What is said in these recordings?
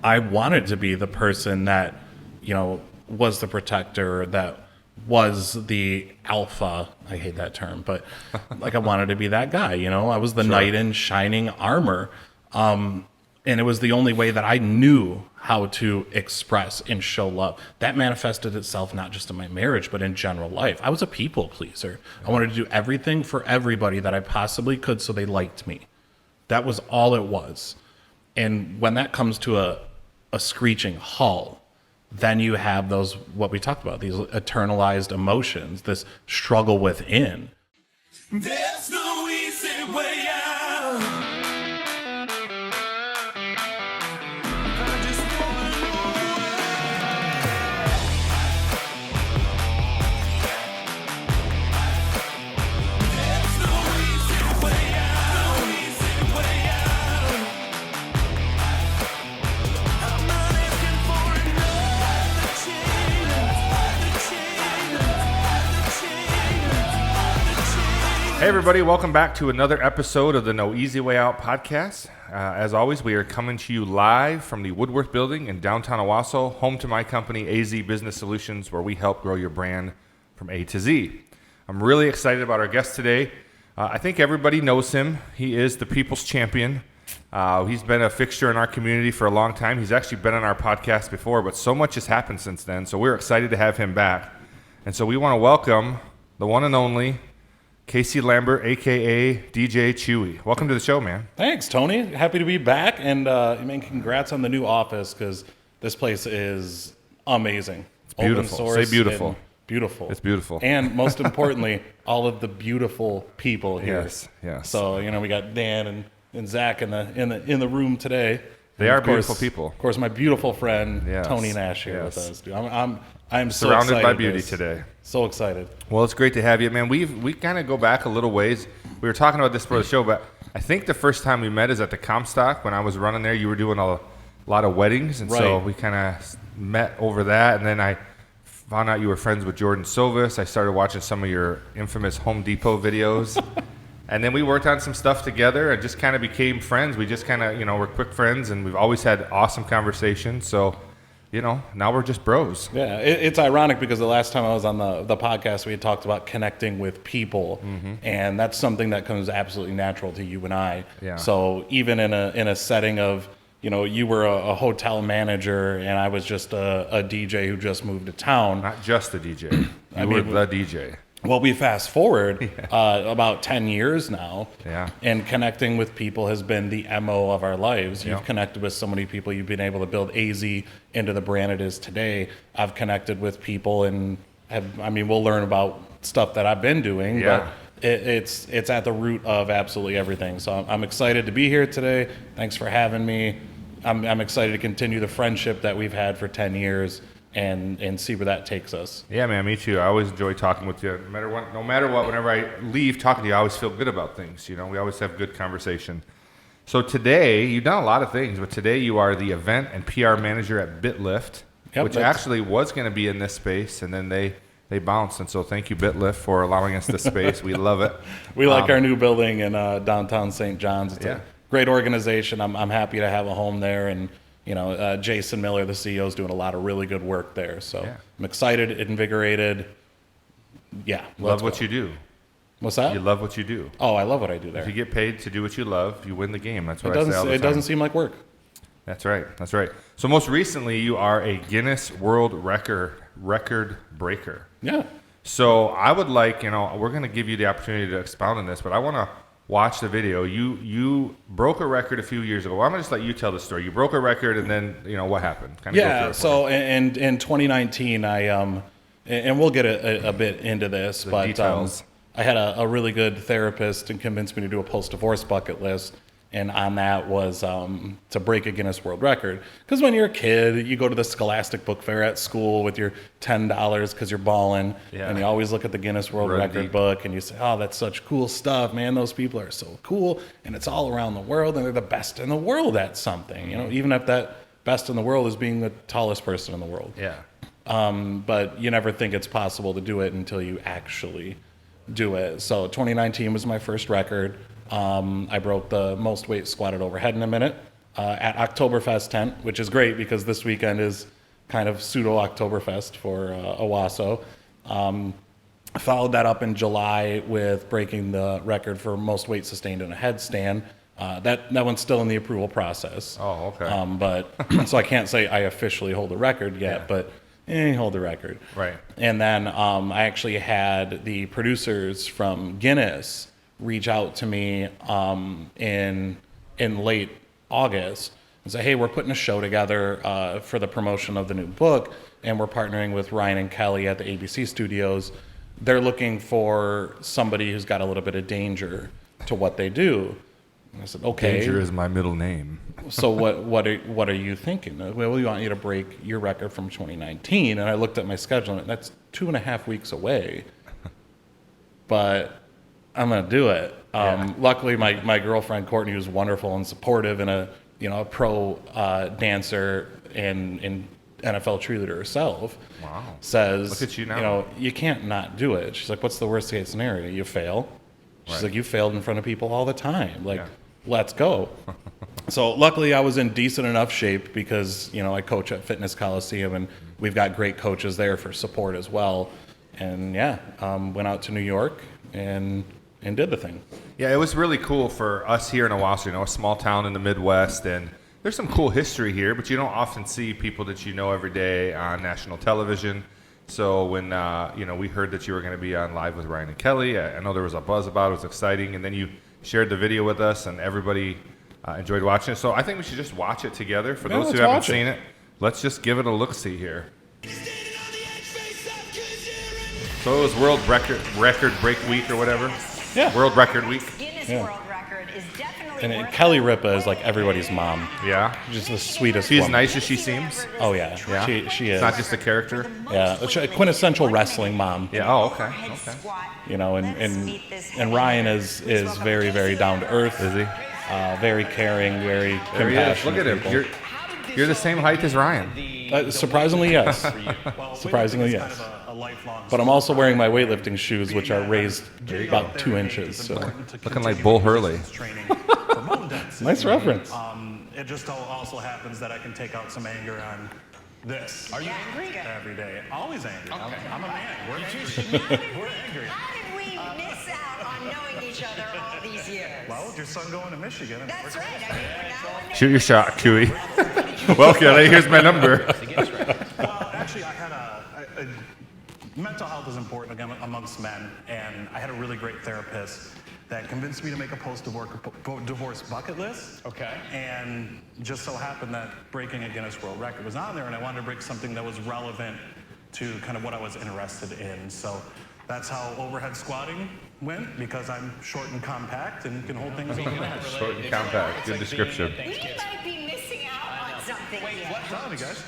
I wanted to be the person that, was the protector, that was the alpha. I hate that term, but like I wanted to be that guy, I was the knight in shining armor. And it was the only way that I knew how to express and show love. That manifested itself not just in my marriage, but in general life. I was a people pleaser. I wanted to do everything for everybody that I possibly could so they liked me. That was all it was. And when that comes to a screeching halt, then you have those, what we talked about, these eternalized emotions, this struggle within. There's no easy way out. Hey everybody, welcome back to another episode of the No Easy Way Out podcast. As always, we are coming to you live from the Woodworth Building in downtown Owasso, home to my company, AZ Business Solutions, where we help grow your brand from A to Z. I'm really excited about our guest today. I think everybody knows him. He is the People's Champion. He's been a fixture in our community for a long time. He's actually been on our podcast before, but so much has happened since then, so we're excited to have him back. And so we want to welcome the one and only Casey Lambert, a.k.a. DJ Chewy. Welcome to the show, man. Thanks, Tony. Happy to be back. And, congrats on the new office, because this place is amazing. It's beautiful. Open source. Say beautiful. Beautiful. It's beautiful. And most importantly, all of the beautiful people here. Yes. So, we got Dan and Zach in the room today. They are beautiful people. Of course, my beautiful friend, Tony Nash, here with us. Dude, I'm so surrounded by excited beauty today. So excited. Well, it's great to have you, man. We kind of go back a little ways. We were talking about this before the show, but I think the first time we met is at the Comstock when I was running there. You were doing a lot of weddings, and so we kind of met over that. And then I found out you were friends with Jordan Silvis. I started watching some of your infamous Home Depot videos. And then we worked on some stuff together and just kind of became friends. We just kind of, we're quick friends, and we've always had awesome conversations. So, now we're just bros. Yeah, it's ironic because the last time I was on the podcast, we had talked about connecting with people, and that's something that comes absolutely natural to you and I. Yeah. So even in a setting of, you were a hotel manager and I was just a DJ who just moved to town. Not just a DJ. You were the DJ. Well, we fast forward about 10 years now, and connecting with people has been the MO of our lives. You've connected with so many people. You've been able to build AZ into the brand it is today. I've connected with people, and we'll learn about stuff that I've been doing, but it's at the root of absolutely everything. So I'm excited to be here today. Thanks for having me. I'm excited to continue the friendship that we've had for 10 years. And see where that takes us. Yeah, man, me too. I always enjoy talking with you. No matter what, whenever I leave talking to you, I always feel good about things. We always have good conversation. So today, you've done a lot of things, but today you are the event and PR manager at BitLift, which actually was going to be in this space, and then they bounced. And so thank you, BitLift, for allowing us this space. We love it. We like our new building in downtown St. John's. It's a great organization. I'm happy to have a home there, and Jason Miller, the CEO, is doing a lot of really good work there. So I'm excited, invigorated. Yeah. Love what you do. What's that? You love what you do. Oh, I love what I do there. If you get paid to do what you love, you win the game. That's what I say all the time. It doesn't seem like work. That's right. So most recently, you are a Guinness World Record breaker. Yeah. So I would like, we're going to give you the opportunity to expound on this, but I want to watch the video. You broke a record a few years ago. Well, I'm going to just let you tell the story. You broke a record, and then, what happened? So in 2019, and we'll get a bit into this, but details. I had a really good therapist and convinced me to do a post-divorce bucket list. And on that was to break a Guinness World Record. Because when you're a kid, you go to the Scholastic Book Fair at school with your $10 because you're balling. Yeah. And you always look at the Guinness World Record book and you say, oh, that's such cool stuff, man. Those people are so cool. And it's all around the world. And they're the best in the world at something. Even if that best in the world is being the tallest person in the world. Yeah. But you never think it's possible to do it until you actually do it. So 2019 was my first record. I broke the most weight squatted overhead in a minute. at Oktoberfest tent, which is great because this weekend is kind of pseudo Oktoberfest for Owasso. Followed that up in July with breaking the record for most weight sustained in a headstand. That one's still in the approval process. Oh, okay. But so I can't say I officially hold a record yet, but hold the record. Right. And then I actually had the producers from Guinness reach out to me in late August and say, hey, we're putting a show together for the promotion of the new book, and we're partnering with Ryan and Kelly at the ABC Studios. They're looking for somebody who's got a little bit of danger to what they do. And I said, okay. Danger is my middle name. So what are you thinking? Well, we want you to break your record from 2019. And I looked at my schedule, and that's 2.5 weeks away. But I'm going to do it. Luckily, my girlfriend, Courtney, who's wonderful and supportive and a pro dancer and NFL cheerleader herself, says, look at you now. You can't not do it. She's like, what's the worst case scenario? You fail. She's like, you failed in front of people all the time. Like, let's go. So luckily I was in decent enough shape because, I coach at Fitness Coliseum, and we've got great coaches there for support as well. And went out to New York and did the thing. Yeah, it was really cool for us here in Owasso, a small town in the Midwest, and there's some cool history here, but you don't often see people that you know every day on national television. So when we heard that you were going to be on Live with Ryan and Kelly, I know there was a buzz about it. It was exciting, and then you shared the video with us, and everybody enjoyed watching it. So I think we should just watch it together. For those who haven't seen it, let's just give it a look-see here. So it was World Record Break Week or whatever. Yeah. World Record Week. Guinness World Record is definitely And Kelly Ripa is like everybody's mom. Yeah. Just the sweetest She's woman. nice as she seems. Oh, yeah. Yeah. She is. It's not just a character. Yeah. A quintessential wrestling mom. Yeah. Oh, okay. And Ryan is very, very down to earth. Is he? Very caring, very There he is. compassionate. Look at him. people. You're the same height as Ryan. Surprisingly, yes. Surprisingly, yes. But I'm also wearing my weightlifting shoes, which are raised about 2 inches. So. Looking like Bull Hurley. Nice reference. It just also happens that I can take out some anger on this. Are you angry? Every day. Always angry. Okay. I'm a man. We're angry. How did we miss out on knowing each other all these years? Well, with your son going to Michigan. That's right. I mean, we're now in Shoot your shot, Chewy. Well, Kelly, here's my number. Well, actually, I had mental health is important again amongst men, and I had a really great therapist that convinced me to make a post-divorce bucket list. Okay. And just so happened that breaking a Guinness World Record was on there, and I wanted to break something that was relevant to kind of what I was interested in. So that's how overhead squatting went, because I'm short and compact and can hold things over my head. Short and compact. Good description. We might be missing out on something here. Tell me, guys.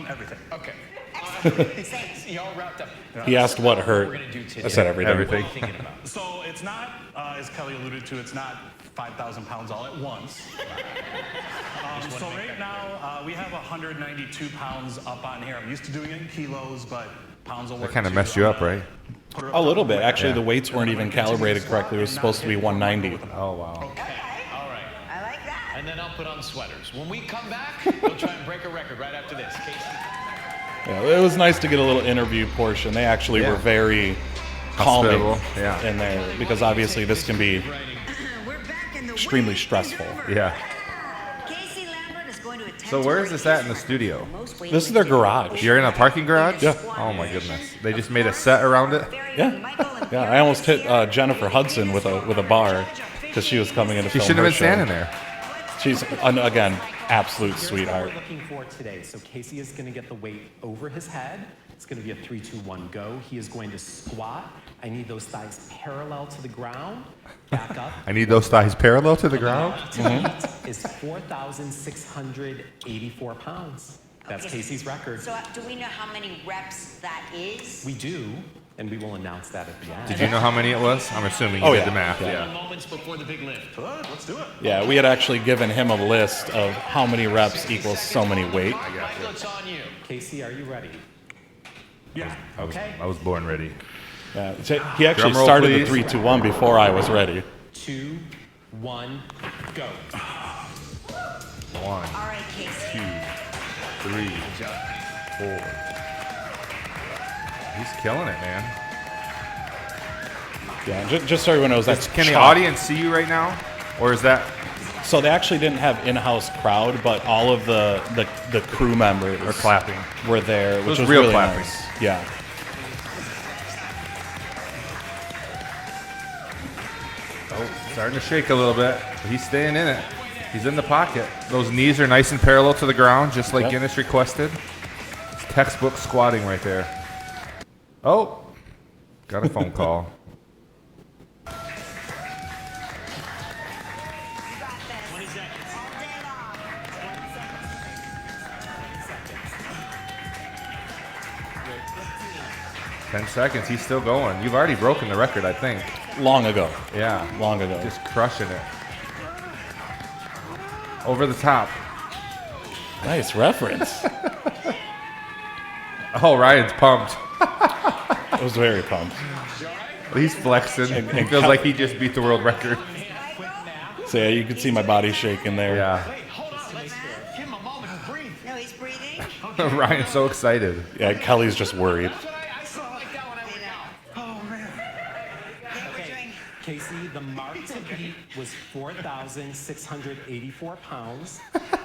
Everything. Okay. Y'all wrapped up. He asked what hurt. We're gonna do today. I said everything. Everything. What are you thinking about? So it's not, as Kelly alluded to, it's not 5,000 pounds all at once. So right now, we have 192 pounds up on here. I'm used to doing it in kilos, but pounds will work. That kind of too. messed you up, right? A little bit. Actually, Yeah. the weights weren't even calibrated correctly. It was supposed to be 190. Oh, wow. Okay. All right. I like that. And then I'll put on sweaters. When we come back, we'll try and break a record right after this. Casey. Yeah, it was nice to get a little interview portion. They actually were very calming Hospitable, yeah. in there, because obviously this can be We're back in the extremely winning stressful. endeavor. Yeah. Casey Lambert is going to attempt So to where break is this at in the his studio? record for most weight This is their lifting garage. You're in a parking garage? Yeah. Oh, my goodness. They just made a set around it? Yeah. Yeah, I almost hit Jennifer Hudson with a bar because she was coming in to She film shouldn't her have been show. standing there. She's, again, absolute sweetheart. Here's what we're looking for today. So Casey is going to get the weight over his head. It's going to be a 3, 2, 1, go. He is going to squat. I need those thighs parallel to the ground. Back up. I need those thighs parallel to the ground. Is 4,684 pounds. That's Okay. Casey's record. So do we know how many reps that is? We do, and we will announce that at the end. Did you know how many it was? I'm assuming you Oh, did yeah. the math. Yeah. Moments before the big lift. Good, let's do it. Yeah, we had actually given him a list of how many reps equals so many weight. Michael, it's on you. Casey, are you ready? Yeah. I was born ready. Yeah, he actually Drum roll, started the please. 3, 2, 1 before I was ready. 2, 1, go. 1, All right, Casey. 2, 3, 4. He's killing it, man. Yeah, just so everyone knows, that's Can the chalk. audience see you right now? Or is that... So they actually didn't have in-house crowd, but all of the crew members Or clapping. were there, which was was real really clapping. nice. Yeah. Oh, starting to shake a little bit. But he's staying in it. He's in the pocket. Those knees are nice and parallel to the ground, just like Yep. Guinness requested. It's textbook squatting right there. Oh, got a phone call. All 10 seconds. He's still going. You've already broken the record, I think. Long ago. Yeah. Long ago. Just crushing it. Over the top. Nice reference. Oh, Ryan's pumped. I was very pumped. He's flexing. And It feels like he just beat the world record. So yeah, you can see my body shaking there. Yeah. Wait, hold on. Let's give him a moment to breathe. No, he's breathing. Ryan's so excited. Yeah, Kelly's just worried. That's what I saw like that when I went out. Oh, man. Then we're doing Casey, the mark to beat was 4,684 pounds.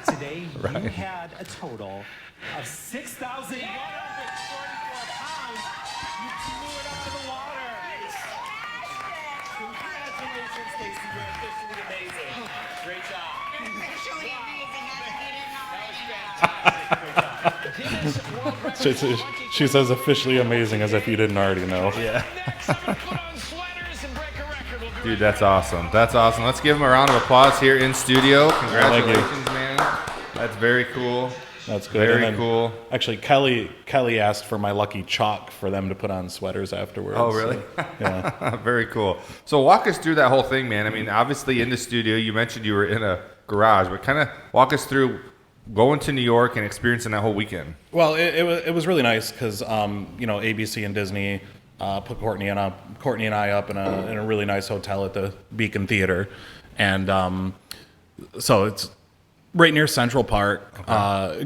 Today, you had a total of 6,144 pounds. You blew it out of the water. Congratulations, Casey. You're officially amazing. Great job. officially amazing, as if you didn't already know. Guinness World Records. She says officially amazing as if you didn't already know. Yeah. Next, I'm gonna put on sweaters and break a record. We'll be Dude, that's awesome. That's awesome. Let's give him a round of applause here in studio. Thank you. Congratulations, man. That's very cool. That's good. Very And then, cool. Actually, Kelly asked for my lucky chalk for them to put on sweaters afterwards. Oh, really? So, yeah. Very cool. So walk us through that whole thing, man. I mean, obviously in the studio, you mentioned you were in a garage, but kind of walk us through going to New York and experiencing that whole weekend. Well, it was really nice because ABC and Disney put Courtney and I up in a really nice hotel at the Beacon Theater, and so it's right near Central Park.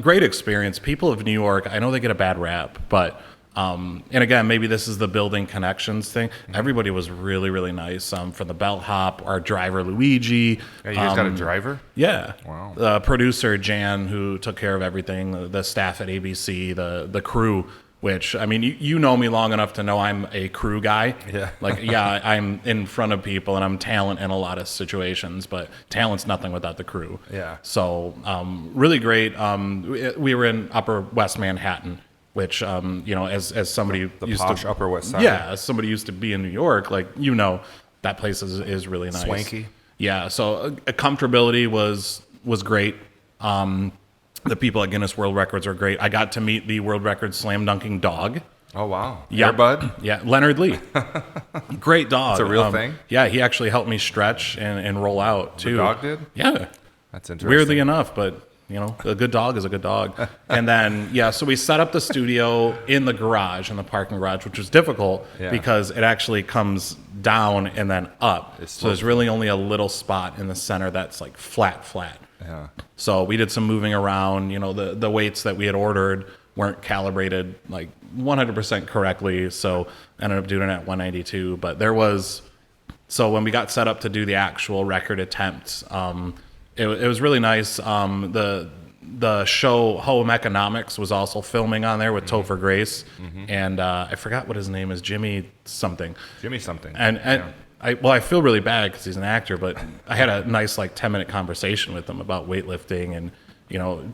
Great experience. People of New York, I know they get a bad rap, but and again, maybe this is the building connections thing. Everybody was really, really nice. From the bellhop, our driver Luigi. Yeah, you guys got a driver? Yeah. Wow. The producer Jan, who took care of everything, the staff at ABC, the crew. Which, I mean, you know me long enough to know I'm a crew guy. Yeah. Like, yeah, I'm in front of people and I'm talent in a lot of situations, but talent's nothing without the crew. Yeah. So, really great. We were in Upper West Manhattan, which, as somebody The used posh to, Upper West Side. yeah, as somebody used to be in New York, like, that place is really nice. Swanky. Yeah. So, comfortability was great. The people at Guinness World Records are great. I got to meet the World Record slam dunking dog. Oh, wow. Yeah, Airbud? Yeah, Leonard Lee. Great dog. It's a real thing? Yeah, he actually helped me stretch and roll out too. dog did? Yeah. That's interesting. Weirdly enough, but a good dog is a good dog. And then so we set up the studio in the garage, in the parking garage, which was difficult because it actually comes down and then up. So there's really only a little spot in the center that's like flat. Yeah. So we did some moving around. The weights that we had ordered weren't calibrated like 100% correctly, so ended up doing it at 192. But so when we got set up to do the actual record attempts, it was really nice. The show Home Economics was also filming on there with Topher Grace, and I forgot what his name is, Jimmy something. Jimmy something. And Yeah. I feel really bad because he's an actor, but I had a nice 10-minute conversation with him about weightlifting and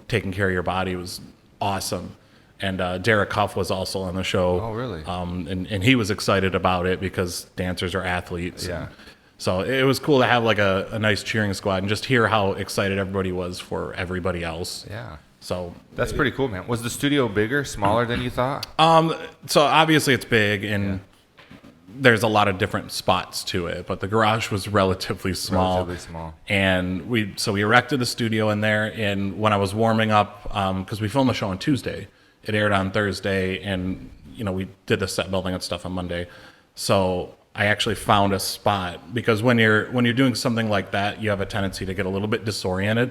taking care of your body. It was awesome. And Derek Huff was also on the show. Oh, really? And he was excited about it because dancers are athletes. Yeah. And so it was cool to have a nice cheering squad and just hear how excited everybody was for everybody else. Yeah. So That's pretty cool, man. Was the studio bigger, smaller than you thought? so obviously it's big and there's a lot of different spots to it, but the garage was relatively small. And we erected the studio in there, and when I was warming up, because we filmed the show on Tuesday, it aired on Thursday, and we did the set building and stuff on Monday. So I actually found a spot, because when you're doing something like that, you have a tendency to get a little bit disoriented.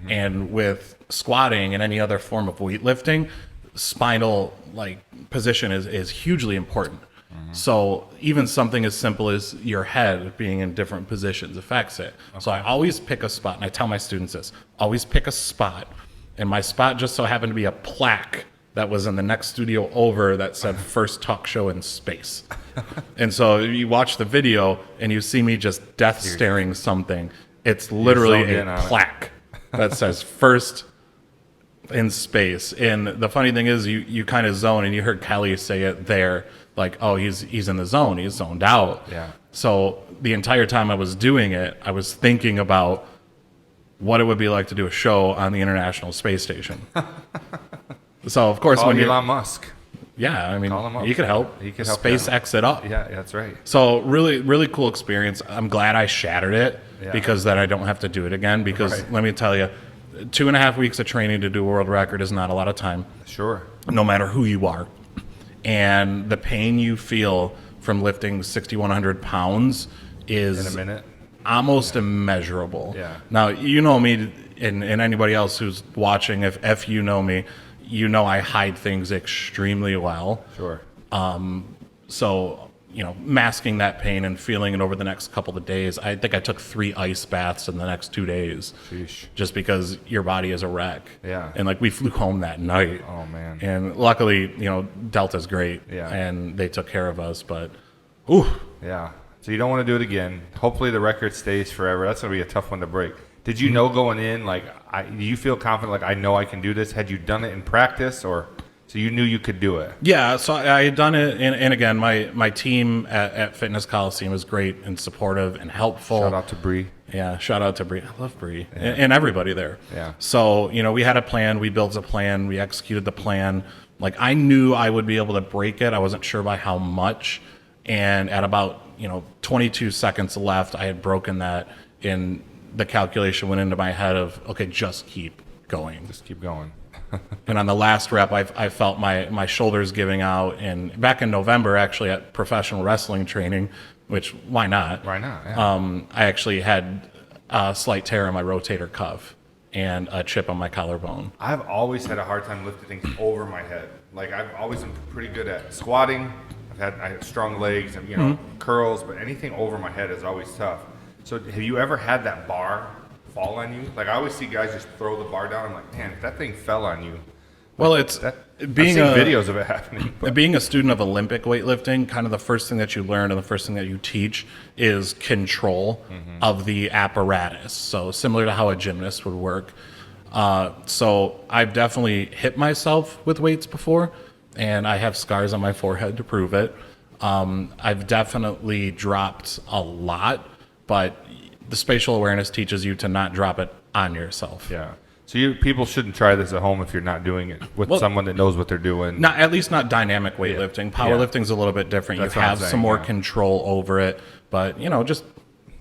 And with squatting and any other form of weightlifting, spinal position is hugely important. So even something as simple as your head being in different positions affects it. So I always pick a spot, and I tell my students this: always pick a spot. And my spot just so happened to be a plaque that was in the next studio over that said "First Talk Show in Space." And so you watch the video and you see me just death staring something. It's literally a plaque that says "First in Space." And the funny thing is, you kind of zone, and you heard Kelly say it there, like, oh, he's in the zone, he's zoned out. Yeah. So the entire time I was doing it, I was thinking about what it would be like to do a show on the International Space Station. So of course, when Elon Musk. Yeah, I mean, Call him up. he could help. He could help SpaceX it up. Yeah, that's right. So really, really cool experience. I'm glad I shattered it, Yeah. because then I don't have to do it again. Because Right. let me tell you, 2.5 weeks of training to do a world record is not a lot of time, Sure. no matter who you are. And the pain you feel from lifting 6,100 pounds is In a minute. almost immeasurable. Yeah. Now, you know me, and anybody else who's watching, if you know me, you know I hide things extremely well. Sure. So, masking that pain and feeling it over the next couple of days, I think I took 3 ice baths in the next 2 days. Sheesh. Just because your body is a wreck. Yeah. And we flew home that night. Oh, man. And luckily, Delta's great. Yeah. And they took care of us, but ooh. Yeah. So you don't want to do it again. Hopefully the record stays forever. That's going to be a tough one to break. Did you know going in, do you feel confident, I know I can do this? Had you done it in practice, or so you knew you could do it? Yeah, so I had done it, and again, my team at Fitness Coliseum was great and supportive and helpful. Shout out to Bree. Yeah, shout out to Bree. I love Bree. And everybody there. Yeah. So, we had a plan. We built a plan. We executed the plan. I knew I would be able to break it. I wasn't sure by how much. And at about, 22 seconds left, I had broken that, and the calculation went into my head of, okay, just keep going. Just keep going. And on the last rep, I felt my shoulders giving out. And back in November, actually, at professional wrestling training, which why not? Why not? Yeah. I actually had a slight tear in my rotator cuff and a chip on my collarbone. I've always had a hard time lifting things over my head. I've always been pretty good at squatting. I have strong legs and curls, but anything over my head is always tough. So have you ever had that bar fall on you? I always see guys just throw the bar down. I'm like, man, if that thing fell on you. Well, it's I've being seen videos of it happening. But being a student of Olympic weightlifting, kind of the first thing that you learn and the first thing that you teach is control of the apparatus. So similar to how a gymnast would work. So I've definitely hit myself with weights before, and I have scars on my forehead to prove it. I've definitely dropped a lot, but the spatial awareness teaches you to not drop it on yourself. yeah. So people shouldn't try this at home if you're not doing it with someone that knows what they're doing. At least not dynamic weightlifting. Powerlifting's a little bit different. That's you what I'm have saying, some more yeah. control over it, but just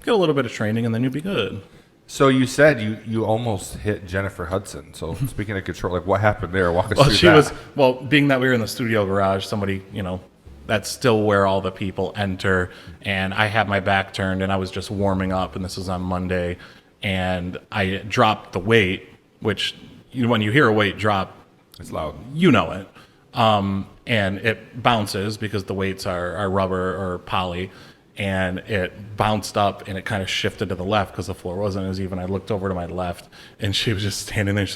get a little bit of training and then you'll be good. So you said you almost hit Jennifer Hudson. So speaking of control, what happened there? Walk us Well, through that. being that we were in the studio garage, somebody, that's still where all the people enter, and I had my back turned and I was just warming up, and this was on Monday, and I dropped the weight, which when you hear a weight drop, It's loud. you know it. And it bounces because the weights are rubber or poly, and it bounced up and it kind of shifted to the left because the floor wasn't as even. I looked over to my left and she was just standing there.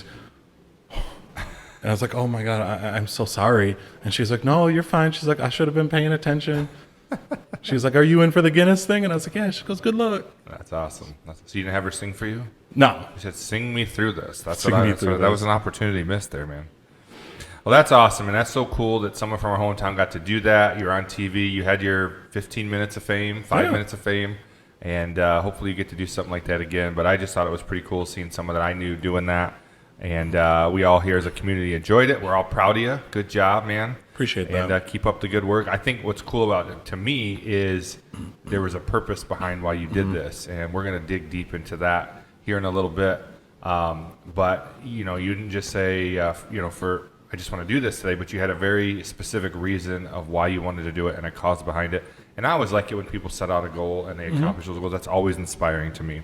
And I was like, oh my God, I'm so sorry. And she's like, no, you're fine. She's like, I should have been paying attention. She's like, are you in for the Guinness thing? And I was like, yeah. She goes, good luck. That's awesome. So you didn't have her sing for you? No. She said, sing me through this. That This. was an opportunity missed there, man. Well, that's awesome, and that's so cool that someone from our hometown got to do that. You're on TV. You had your 15 minutes of fame, 5 minutes of fame, and hopefully you get to do something like that again. But I just thought it was pretty cool seeing someone that I knew doing that, and we all here as a community enjoyed it. We're all proud of you. Good job, man. Appreciate that. And keep up the good work. I think what's cool about it, to me, is there was a purpose behind why you did this, and we're going to dig deep into that here in a little bit. But, you didn't just say, for I just want to do this today, but you had a very specific reason of why you wanted to do it and a cause behind it. And I always like it when people set out a goal and they accomplish those goals. That's always inspiring to me.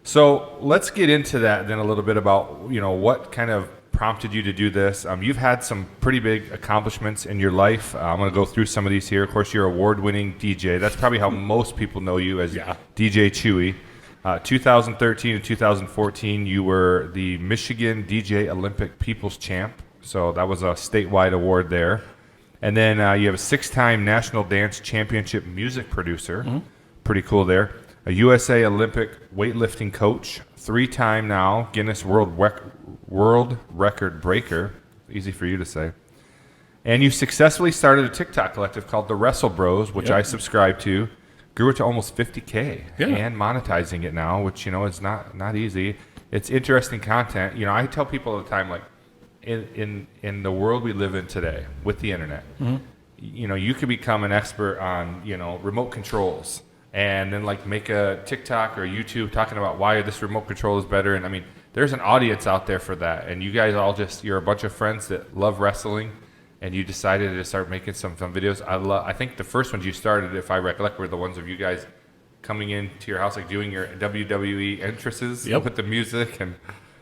So let's get into that then a little bit about, what kind of prompted you to do this. You've had some pretty big accomplishments in your life. I'm going to go through some of these here. Of course, you're award-winning DJ. That's probably how most people know you, as DJ Chewy. 2013 and 2014, you were the Michigan DJ Olympic People's Champ. So that was a statewide award there. And then you have a 6-time National Dance Championship music producer. Pretty cool there. A USA Olympic weightlifting coach. 3-time now Guinness World Record breaker. Easy for you to say. And you successfully started a TikTok collective called the Wrestle Bros, which I subscribe to. Grew it to almost 50K and monetizing it now, which, is not easy. It's interesting content. I tell people all the time, like, in the world we live in today with the internet, you could become an expert on, remote controls and then like make a TikTok or YouTube talking about why this remote control is better. And I mean, there's an audience out there for that. And you guys you're a bunch of friends that love wrestling. And you decided to start making some videos. I think the first ones you started, if I recollect, were the ones of you guys coming into your house, like doing your WWE entrances with the music. And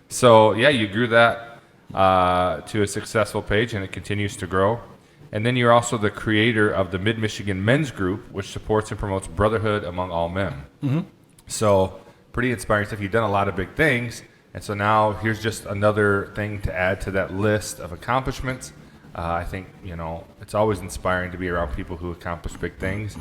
so, you grew that to a successful page, and it continues to grow. And then you're also the creator of the Mid-Michigan Men's Group, which supports and promotes brotherhood among all men. So pretty inspiring stuff. You've done a lot of big things. And so now here's just another thing to add to that list of accomplishments. I think, it's always inspiring to be around people who accomplish big things.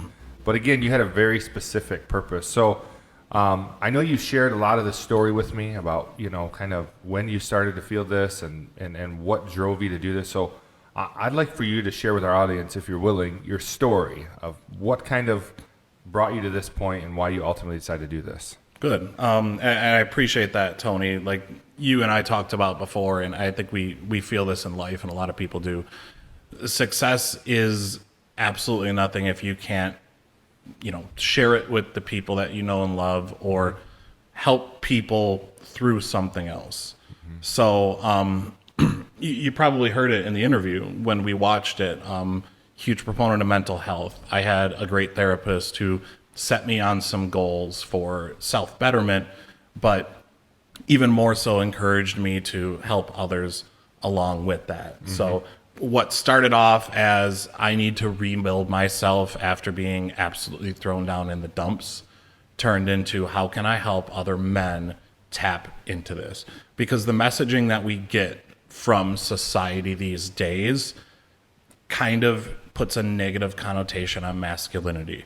But again, you had a very specific purpose. So I know you shared a lot of the story with me about, kind of when you started to feel this and what drove you to do this. So I'd like for you to share with our audience, if you're willing, your story of what kind of brought you to this point and why you ultimately decided to do this. Good. And I appreciate that, Tony. Like you and I talked about before, and I think we feel this in life, and a lot of people do. Success is absolutely nothing if you can't, share it with the people that you know and love, or help people through something else. So you probably heard it in the interview when we watched it. Huge proponent of mental health. I had a great therapist who set me on some goals for self-betterment, but even more so encouraged me to help others along with that. So what started off as I need to rebuild myself after being absolutely thrown down in the dumps turned into how can I help other men tap into this? Because the messaging that we get from society these days kind of puts a negative connotation on masculinity.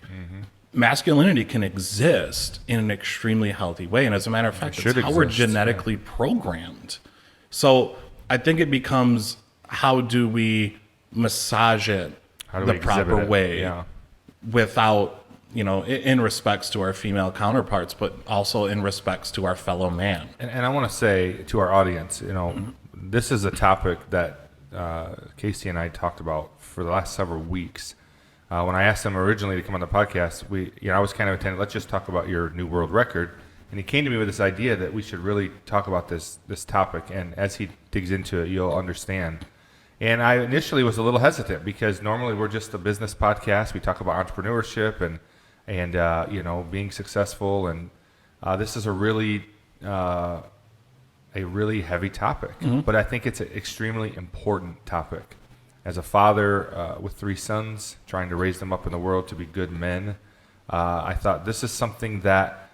Masculinity can exist in an extremely healthy way. And as a matter of fact, it's how we're genetically programmed. So I think it becomes, how do we massage it the proper way without, in respects to our female counterparts, but also in respects to our fellow man. And I want to say to our audience, this is a topic that Casey and I talked about for the last several weeks. When I asked him originally to come on the podcast, I was kind of intended, let's just talk about your new world record. And he came to me with this idea that we should really talk about this topic. And as he digs into it, you'll understand. And I initially was a little hesitant because normally we're just a business podcast. We talk about entrepreneurship and being successful. And this is a really heavy topic. But I think it's an extremely important topic. As a father with 3 sons, trying to raise them up in the world to be good men, I thought this is something that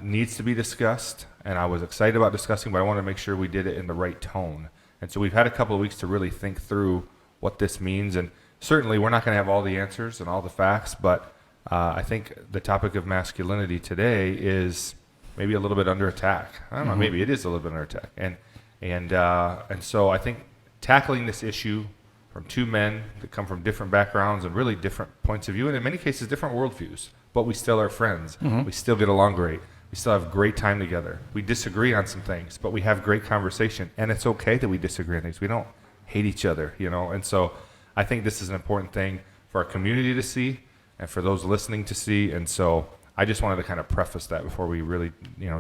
needs to be discussed, and I was excited about discussing, but I wanted to make sure we did it in the right tone. And so we've had a couple of weeks to really think through what this means, and certainly we're not going to have all the answers and all the facts, but I think the topic of masculinity today is maybe a little bit under attack. I don't know, maybe it is a little bit under attack. And so I think tackling this issue from 2 men that come from different backgrounds and really different points of view, and in many cases different worldviews, but we still are friends. We still get along great. We still have great time together. We disagree on some things, but we have great conversation, and it's okay that we disagree on things. We don't hate each other, and so I think this is an important thing for our community to see and for those listening to see, and so I just wanted to kind of preface that before we really,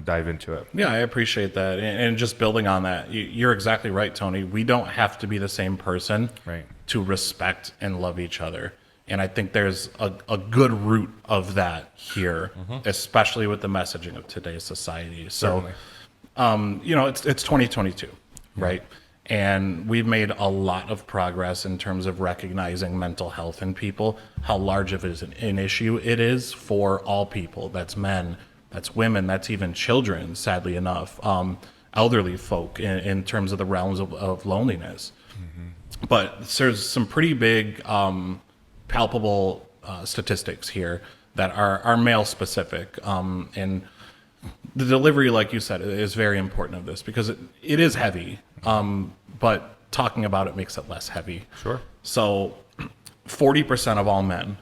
dive into it. Yeah, I appreciate that. And just building on that, you're exactly right, Tony. We don't have to be the same person to respect and love each other. And I think there's a good root of that here, especially with the messaging of today's society. So, it's 2022, right? And we've made a lot of progress in terms of recognizing mental health in people, how large of an issue it is for all people. That's men, that's women, that's even children, sadly enough, elderly folk in terms of the realms of loneliness. But there's some pretty big palpable statistics here that are male specific. And the delivery, like you said, is very important of this because it is heavy. But talking about it makes it less heavy. Sure. So 40% of all men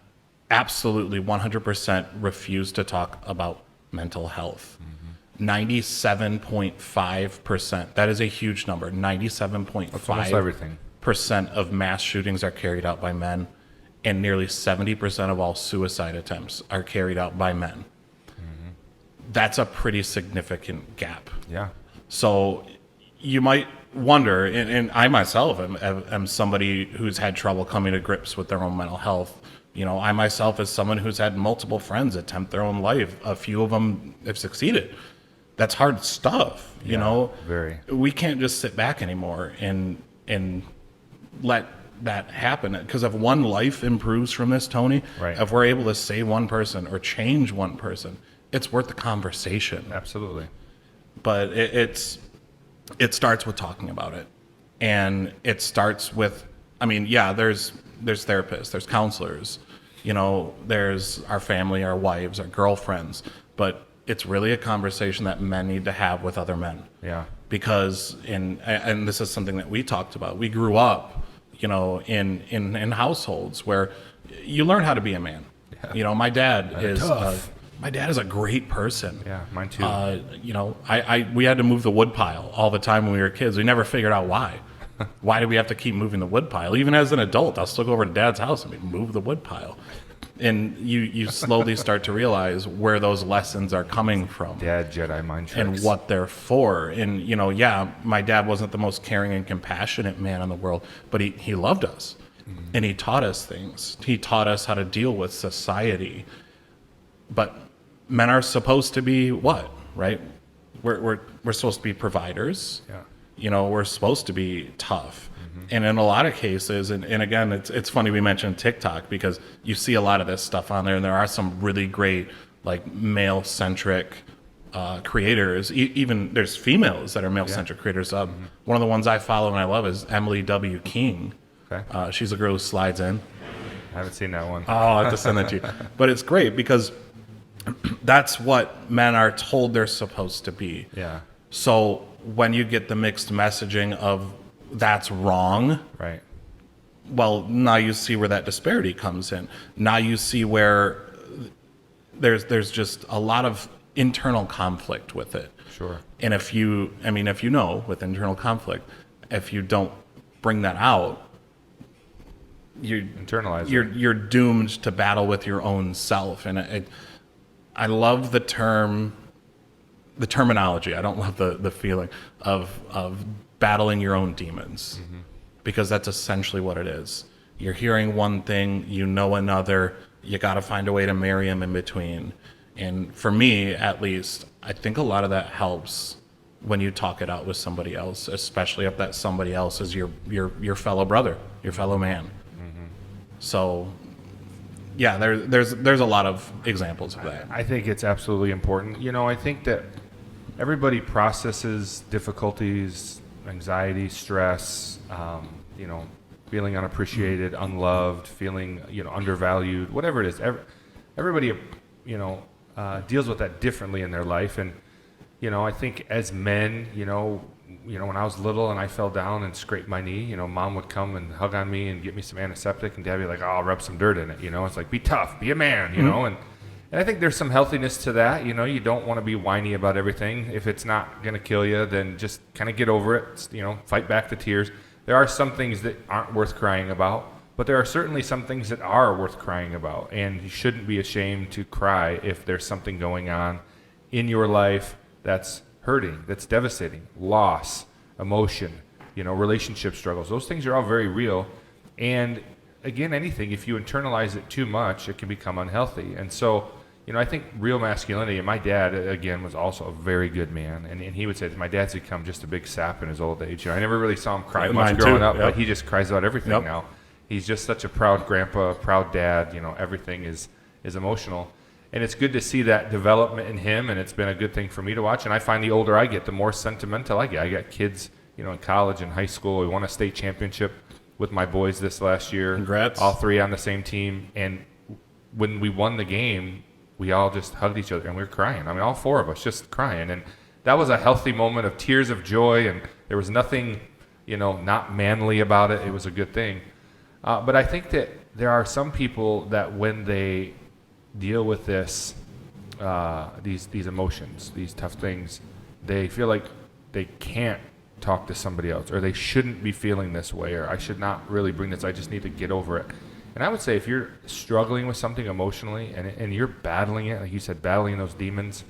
absolutely 100% refuse to talk about mental health. 97.5%, that is a huge number. 97.5% of mass shootings are carried out by men, and nearly 70% of all suicide attempts are carried out by men. That's a pretty significant gap. Yeah. So you might wonder, and I myself am somebody who's had trouble coming to grips with their own mental health. I myself is someone who's had multiple friends attempt their own life. A few of them have succeeded. That's hard stuff, you know? Very. We can't just sit back anymore and let that happen. Because if one life improves from this, Tony, if we're able to save one person or change one person, it's worth the conversation. Absolutely. But it starts with talking about it. And it starts with, there's therapists, there's counselors, there's our family, our wives, our girlfriends, but it's really a conversation that men need to have with other men. Yeah. Because, and this is something that we talked about, we grew up, in households where you learn how to be a man. Yeah. My dad is a great person. Yeah, mine too. We had to move the wood pile all the time when we were kids. We never figured out why. Why do we have to keep moving the wood pile? Even as an adult, I'll still go over to Dad's house and move the wood pile. And you slowly start to realize where those lessons are coming from. Dad Jedi mind tricks. And what they're for. And, my dad wasn't the most caring and compassionate man in the world, but he loved us. Mm-hmm. And he taught us things. He taught us how to deal with society. But men are supposed to be what, right? We're supposed to be providers. Yeah. We're supposed to be tough. And in a lot of cases, and again, it's funny we mentioned TikTok because you see a lot of this stuff on there, and there are some really great, male-centric creators. Even there's females that are male-centric creators. One of the ones I follow and I love is Emily W. King. Okay. She's a girl who slides in. I haven't seen that one. Oh, I'll have to send that to you. But it's great because that's what men are told they're supposed to be. Yeah. So when you get the mixed messaging of that's wrong, right? Well, now you see where that disparity comes in. Now you see where there's just a lot of internal conflict with it. Sure. And if you with internal conflict, if you don't bring that out, you're doomed to battle with your own self. And I love the terminology. I don't love the feeling of battling your own demons, because that's essentially what it is. You're hearing one thing, another, you got to find a way to marry them in between. And for me, at least, I think a lot of that helps when you talk it out with somebody else, especially if that somebody else is your fellow brother, your fellow man. So yeah, there's a lot of examples of that. I think it's absolutely important. I think that everybody processes difficulties, anxiety, stress, feeling unappreciated, unloved, feeling, undervalued, whatever it is. Everybody, deals with that differently in their life. And, I think as men, when I was little and I fell down and scraped my knee, mom would come and hug on me and get me some antiseptic, and dad would be like, oh, I'll rub some dirt in it. It's like, be tough, be a man, and I think there's some healthiness to that. You don't want to be whiny about everything. If it's not going to kill you, then just kind of get over it. Fight back the tears. There are some things that aren't worth crying about, But there are certainly some things that are worth crying about, and you shouldn't be ashamed to cry if there's something going on in your life that's hurting, that's devastating, loss, emotion, relationship struggles. Those things are all very real. And again, anything, if you internalize it too much, it can become unhealthy. And so, I think real masculinity, and my dad, again, was also a very good man. And he would say that my dad's become just a big sap in his old age. I never really saw him cry much growing up, but he just cries about everything now. He's just such a proud grandpa, proud dad. Everything is emotional. And it's good to see that development in him, and it's been a good thing for me to watch. And I find the older I get, the more sentimental I get. I got kids, in college and high school. We won a state championship with my boys this last year. Congrats. All three on the same team. And when we won the game, we all just hugged each other, and we were crying. I mean, all four of us just crying. And that was a healthy moment of tears of joy, and there was nothing, not manly about it. It was a good thing. But I think that there are some people that when they deal with this, these emotions, these tough things, they feel like they can't talk to somebody else, or they shouldn't be feeling this way, or I should not really bring this, I just need to get over it. And I would say if you're struggling with something emotionally and you're battling it, like you said, battling those demons,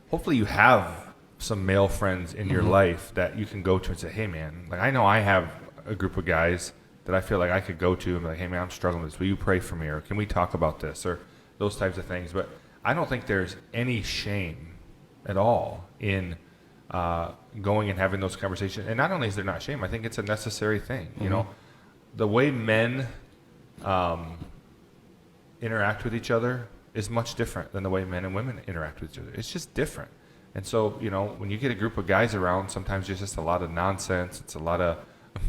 hopefully you have some male friends in your life that you can go to and say, hey man, like I know I have a group of guys that I feel like I could go to and be like, hey man, I'm struggling with this. Will you pray for me? Or can we talk about this? Or those types of things. But I don't think there's any shame at all in going and having those conversations. And not only is there not shame, I think it's a necessary thing. The way men interact with each other is much different than the way men and women interact with each other. It's just different. And so, when you get a group of guys around, sometimes there's just a lot of nonsense. It's a lot of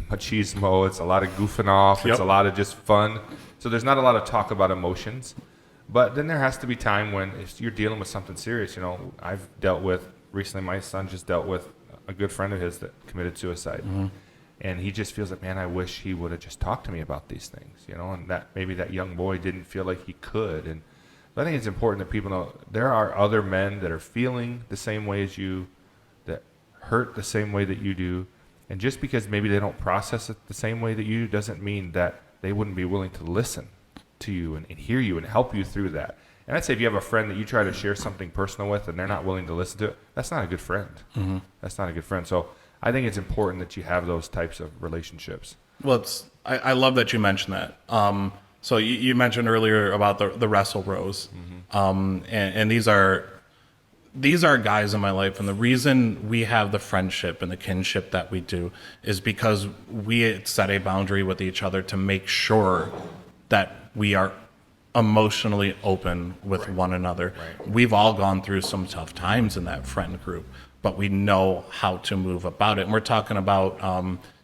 machismo. It's a lot of goofing off. It's a lot of just fun. So there's not a lot of talk about emotions. But then there has to be time when if you're dealing with something serious. I've dealt with, recently my son just dealt with a good friend of his that committed suicide. And he just feels like, man, I wish he would have just talked to me about these things, and that maybe that young boy didn't feel like he could. And I think it's important that people know there are other men that are feeling the same way as you, that hurt the same way that you do. And just because maybe they don't process it the same way that you do doesn't mean that they wouldn't be willing to listen to you and hear you and help you through that. And I'd say if you have a friend that you try to share something personal with and they're not willing to listen to it, that's not a good friend. That's not a good friend. So I think it's important that you have those types of relationships. Well, I love that you mentioned that. So you mentioned earlier about the wrestle bros. And these are guys in my life. And the reason we have the friendship and the kinship that we do is because we set a boundary with each other to make sure that we are emotionally open with one another. We've all gone through some tough times in that friend group, but we know how to move about it. And we're talking about,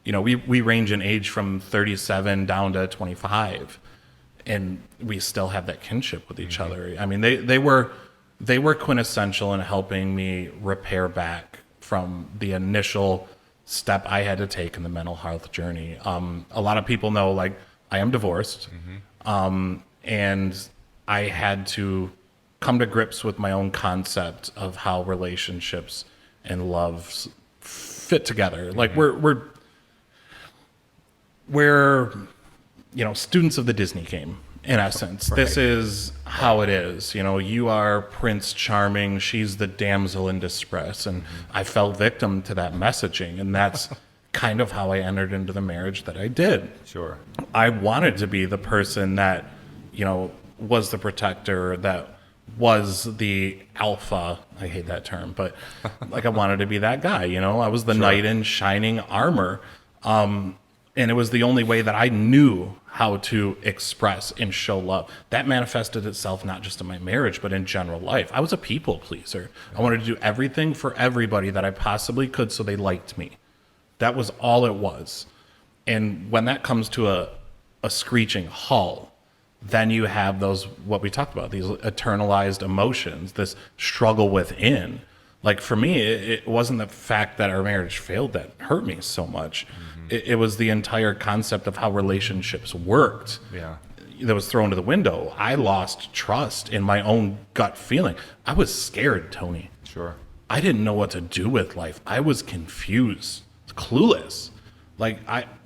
we range in age from 37 down to 25, and we still have that kinship with each other. I mean, they were quintessential in helping me repair back from the initial step I had to take in the mental health journey. A lot of people know, like, I am divorced, and I had to come to grips with my own concept of how relationships and love fit together. Like we're students of the Disney game in essence. This is how it is. You are Prince Charming, she's the damsel in distress, and I fell victim to that messaging, and that's kind of how I entered into the marriage that I did. Sure. I wanted to be the person that was the protector, that was the alpha. I hate that term, but like I wanted to be that guy, I was the knight in shining armor. And it was the only way that I knew how to express and show love. That manifested itself not just in my marriage, but in general life. I was a people pleaser. I wanted to do everything for everybody that I possibly could so they liked me. That was all it was. And when that comes to a screeching halt, then you have those, what we talked about, these internalized emotions, this struggle within. Like for me, it wasn't the fact that our marriage failed that hurt me so much. It was the entire concept of how relationships worked that was thrown to the window. I lost trust in my own gut feeling. I was scared, Tony. Sure. I didn't know what to do with life. I was confused, clueless. Like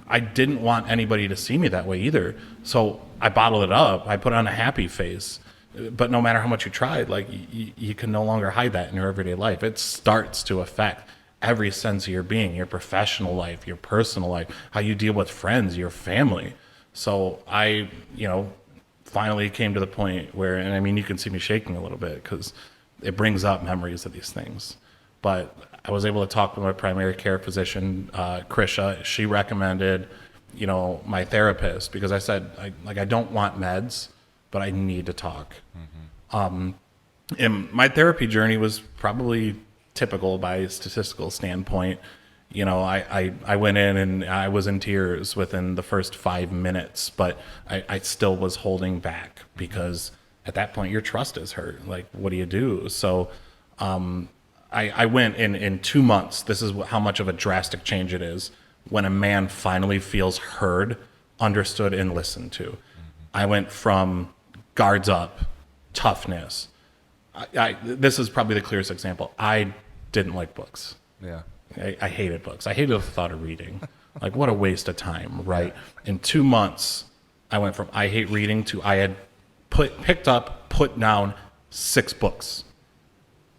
I didn't want anybody to see me that way either. So I bottled it up. I put on a happy face. But no matter how much you tried, like you can no longer hide that in your everyday life. It starts to affect every sense of your being, your professional life, your personal life, how you deal with friends, your family. So I, finally came to the point where, and I mean, you can see me shaking a little bit because it brings up memories of these things. But I was able to talk with my primary care physician, Krisha. She recommended, my therapist, because I said, I don't want meds, but I need to talk. And my therapy journey was probably typical by a statistical standpoint. I went in and I was in tears within the first 5 minutes, but I still was holding back because at that point your trust is hurt. Like, what do you do? So I went in 2 months. This is how much of a drastic change it is when a man finally feels heard, understood, and listened to. I went from guards up, toughness. This is probably the clearest example. I didn't like books. Yeah. I hated books. I hated the thought of reading. Like, what a waste of time, right? In 2 months, I went from I hate reading to I had picked up, put down 6 books.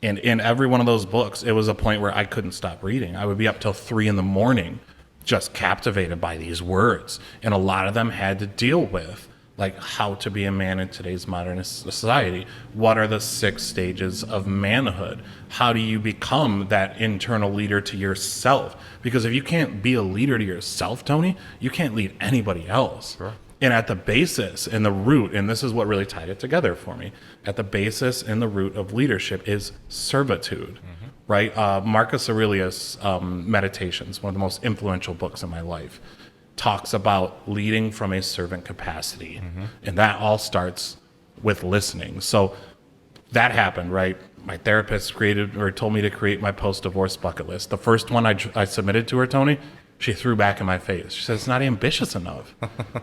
And in every one of those books, it was a point where I couldn't stop reading. I would be up till 3 a.m, just captivated by these words. And a lot of them had to deal with, like, how to be a man in today's modern society. What are the 6 stages of manhood? How do you become that internal leader to yourself? Because if you can't be a leader to yourself, Tony, you can't lead anybody else. Sure. And at the basis and the root, and this is what really tied it together for me, at the basis and the root of leadership is servitude, right? Marcus Aurelius' Meditations, one of the most influential books in my life, talks about leading from a servant capacity. And that all starts with listening. So that happened, right? My therapist told me to create my post-divorce bucket list. The first one I submitted to her, Tony, she threw back in my face. She said, it's not ambitious enough.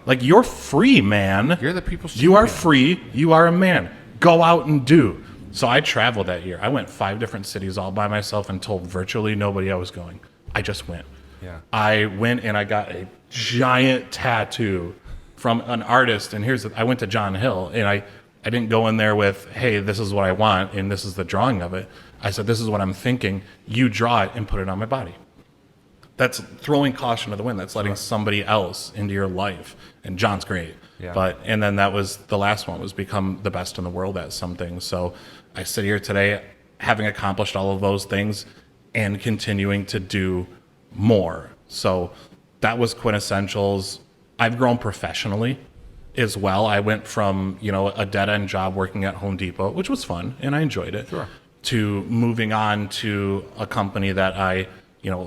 Like, you're free, man. You're the people's You are champion. free. You are a man. Go out and do. So I traveled that year. I went 5 different cities all by myself and told virtually nobody I was going. I just went. Yeah. I went and I got a giant tattoo from an artist. And I went to John Hill, and I didn't go in there with, hey, this is what I want, and this is the drawing of it. I said, this is what I'm thinking. You draw it and put it on my body. That's throwing caution to the wind. That's letting somebody else into your life. And John's great. Yeah. And then that was the last one, was become the best in the world at something. So I sit here today having accomplished all of those things and continuing to do more. So that was quintessentials. I've grown professionally as well. I went from, a dead-end job working at Home Depot, which was fun, and I enjoyed it, to moving on to a company that I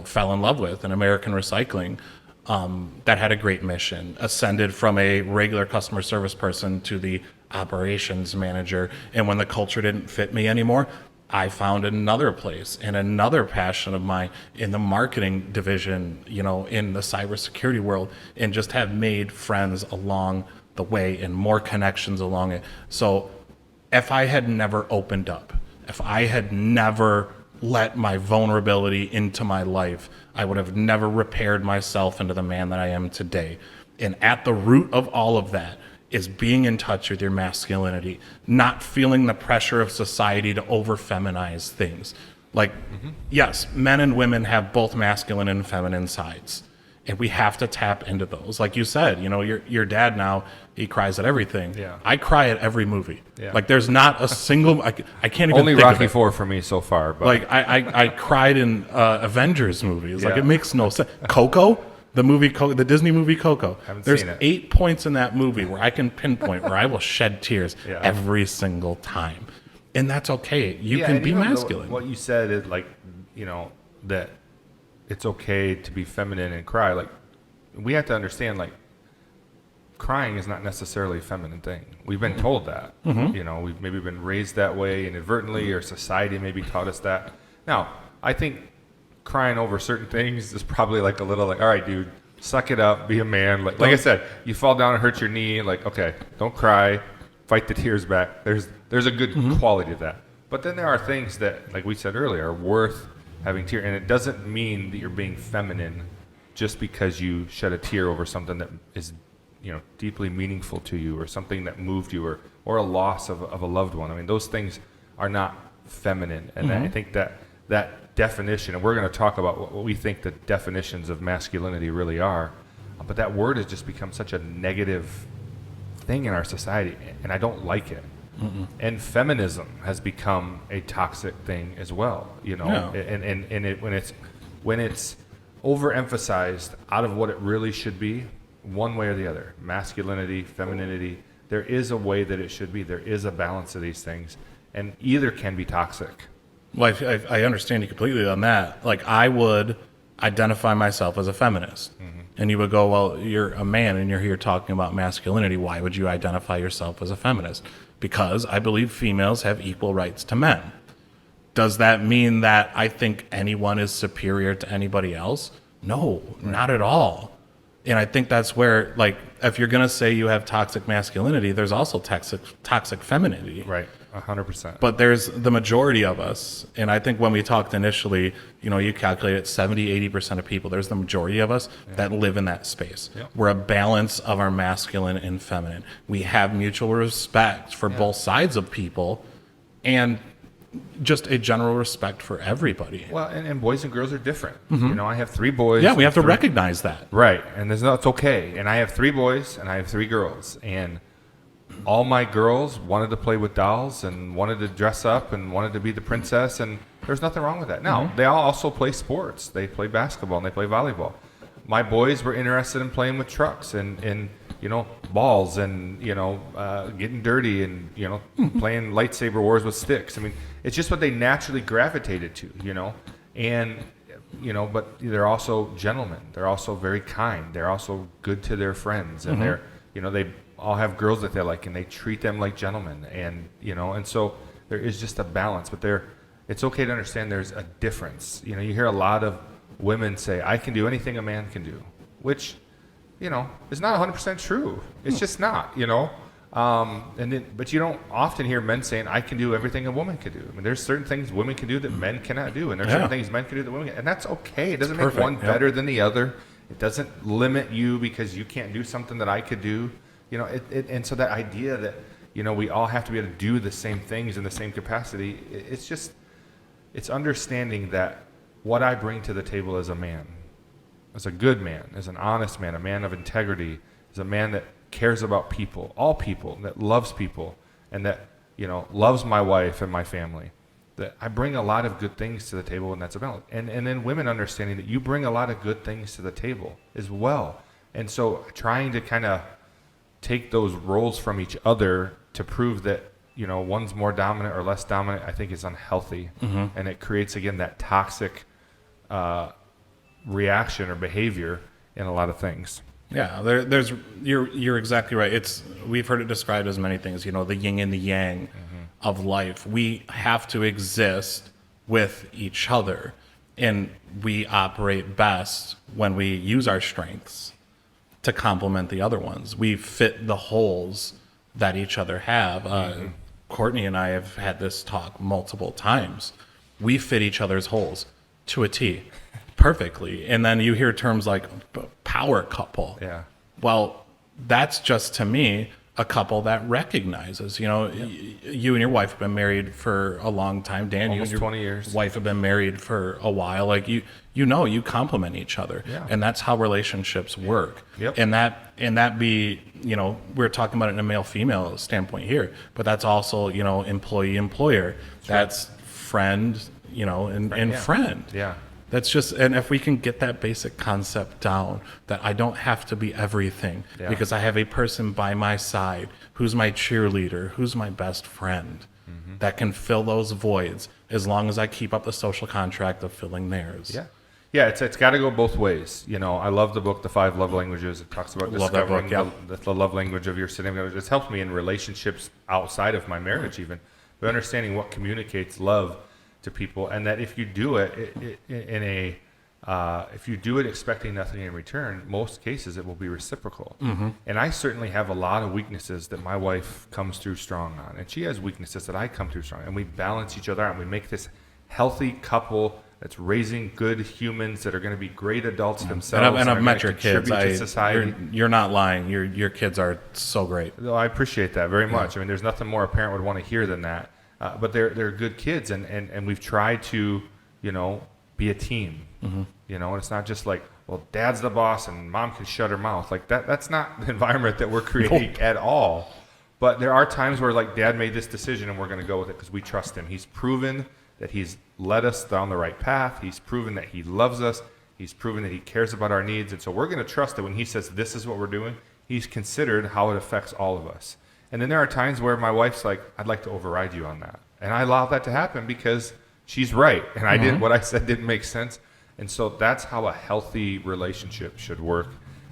fell in love with, an American Recycling, that had a great mission, ascended from a regular customer service person to the operations manager. And when the culture didn't fit me anymore, I found another place and another passion of mine in the marketing division, in the cybersecurity world, and just have made friends along the way and more connections along it. So if I had never opened up, if I had never let my vulnerability into my life, I would have never repaired myself into the man that I am today. And at the root of all of that is being in touch with your masculinity, not feeling the pressure of society to over-feminize things. Like, yes, men and women have both masculine and feminine sides, and we have to tap into those. Like you said, your dad now, he cries at everything. Yeah. I cry at every movie. Yeah. Like, there's not a single, I can't even Only think Rocky of it. IV for me so far. But Like, I cried in Avengers movies. Like, Yeah. it makes no sense. Coco, the Disney movie Coco. Haven't There's seen it. 8 points in that movie where I can pinpoint where I will shed tears Yeah. every single time. And that's okay. You Yeah, can and be even though masculine. What you said is that it's okay to be feminine and cry. Like, we have to understand, like, crying is not necessarily a feminine thing. We've been told that. We've maybe been raised that way inadvertently, or society maybe taught us that. Now, I think crying over certain things is probably like a little like, all right, dude, suck it up, be a man. Like I said, you fall down and hurt your knee. Like, okay, don't cry, fight the tears back. There's a good quality to that. But then there are things that, like we said earlier, are worth having tears. And it doesn't mean that you're being feminine just because you shed a tear over something that is, deeply meaningful to you, or something that moved you, or a loss of a loved one. I mean, those things are not feminine. And I think that definition, and we're going to talk about what we think the definitions of masculinity really are, but that word has just become such a negative thing in our society, and I don't like it. And feminism has become a toxic thing as well, and when it's overemphasized out of what it really should be, one way or the other, masculinity, femininity, there is a way that it should be. There is a balance of these things, and either can be toxic. Well, I understand you completely on that. Like, I would identify myself as a feminist. And you would go, well, you're a man and you're here talking about masculinity. Why would you identify yourself as a feminist? Because I believe females have equal rights to men. Does that mean that I think anyone is superior to anybody else? No, not at all. And I think that's where, like, if you're going to say you have toxic masculinity, there's also toxic femininity. Right, 100%. But there's the majority of us, and I think when we talked initially, you calculate it, 70-80% of people, there's the majority of us that live in that space. Yep. We're a balance of our masculine and feminine. We have mutual respect for both sides of people, and just a general respect for everybody. Well, and boys and girls are different. I have 3 boys. Yeah, we have to recognize that. Right, and it's okay. And I have 3 boys and I have 3 girls, and all my girls wanted to play with dolls and wanted to dress up and wanted to be the princess, and there's nothing wrong with that. Now, they all also play sports. They play basketball and they play volleyball. My boys were interested in playing with trucks and balls and getting dirty and playing lightsaber wars with sticks. I mean, it's just what they naturally gravitated to, and but they're also gentlemen. They're also very kind. They're also good to their friends, and they're they all have girls that they like, and they treat them like gentlemen, and and so there is just a balance. But it's okay to understand there's a difference. You hear a lot of women say, "I can do anything a man can do," which is not 100% true. It's just not, but you don't often hear men saying, "I can do everything a woman can do." I mean, there's certain things women can do that men cannot do, and there's certain things men can do that women can, and that's okay. It doesn't make one better than the other. It doesn't limit you because you can't do something that I could do. And so that idea that, we all have to be able to do the same things in the same capacity, it's understanding that what I bring to the table as a man, as a good man, as an honest man, a man of integrity, as a man that cares about people, all people, that loves people, and that, loves my wife and my family, that I bring a lot of good things to the table, and that's a balance. And then women understanding that you bring a lot of good things to the table as well. And so trying to kind of take those roles from each other to prove that, one's more dominant or less dominant, I think is unhealthy. And it creates, again, that toxic reaction or behavior in a lot of things. Yeah, you're exactly right. We've heard it described as many things, the yin and the yang of life. We have to exist with each other, and we operate best when we use our strengths to complement the other ones. We fit the holes that each other have. Courtney and I have had this talk multiple times. We fit each other's holes to a T perfectly. And then you hear terms like power couple. Yeah. Well, that's just, to me, a couple that recognizes, you and your wife have been married for a long time. Dan, almost you and your 20 years. Wife have been married for a while. Like you complement each other. Yeah. And that's how relationships work. Yep. And that be, we're talking about it in a male-female standpoint here, but that's also, employee-employer. That's friend, and friend. Yeah. That's just, and if we can get that basic concept down, that I don't have to be everything because I have a person by my side who's my cheerleader, who's my best friend, that can fill those voids as long as I keep up the social contract of filling theirs. Yeah. Yeah, it's got to go both ways. I love the book, The 5 Love Languages. It talks about discovering the love language of your significant other. It's helped me in relationships outside of my marriage even, but understanding what communicates love to people, and that if you do it if you do it expecting nothing in return, most cases it will be reciprocal. And I certainly have a lot of weaknesses that my wife comes through strong on, and she has weaknesses that I come through strong, and we balance each other out, and we make this healthy couple that's raising good humans that are going to be great adults themselves. And I've are met gonna your kids. contribute to society. You're not lying. Your kids are so great. Well, I appreciate that very much. I mean, there's nothing more a parent would want to hear than that. But they're good kids, and we've tried to, be a team. And it's not just like, well, dad's the boss and mom can shut her mouth. Like that's not the environment that we're creating at all. But there are times where like dad made this decision and we're going to go with it because we trust him. He's proven that he's led us down the right path. He's proven that he loves us. He's proven that he cares about our needs. And so we're going to trust that when he says this is what we're doing, he's considered how it affects all of us. And then there are times where my wife's like, I'd like to override you on that. And I allow that to happen because she's right. And what I said didn't make sense. And so that's how a healthy relationship should work.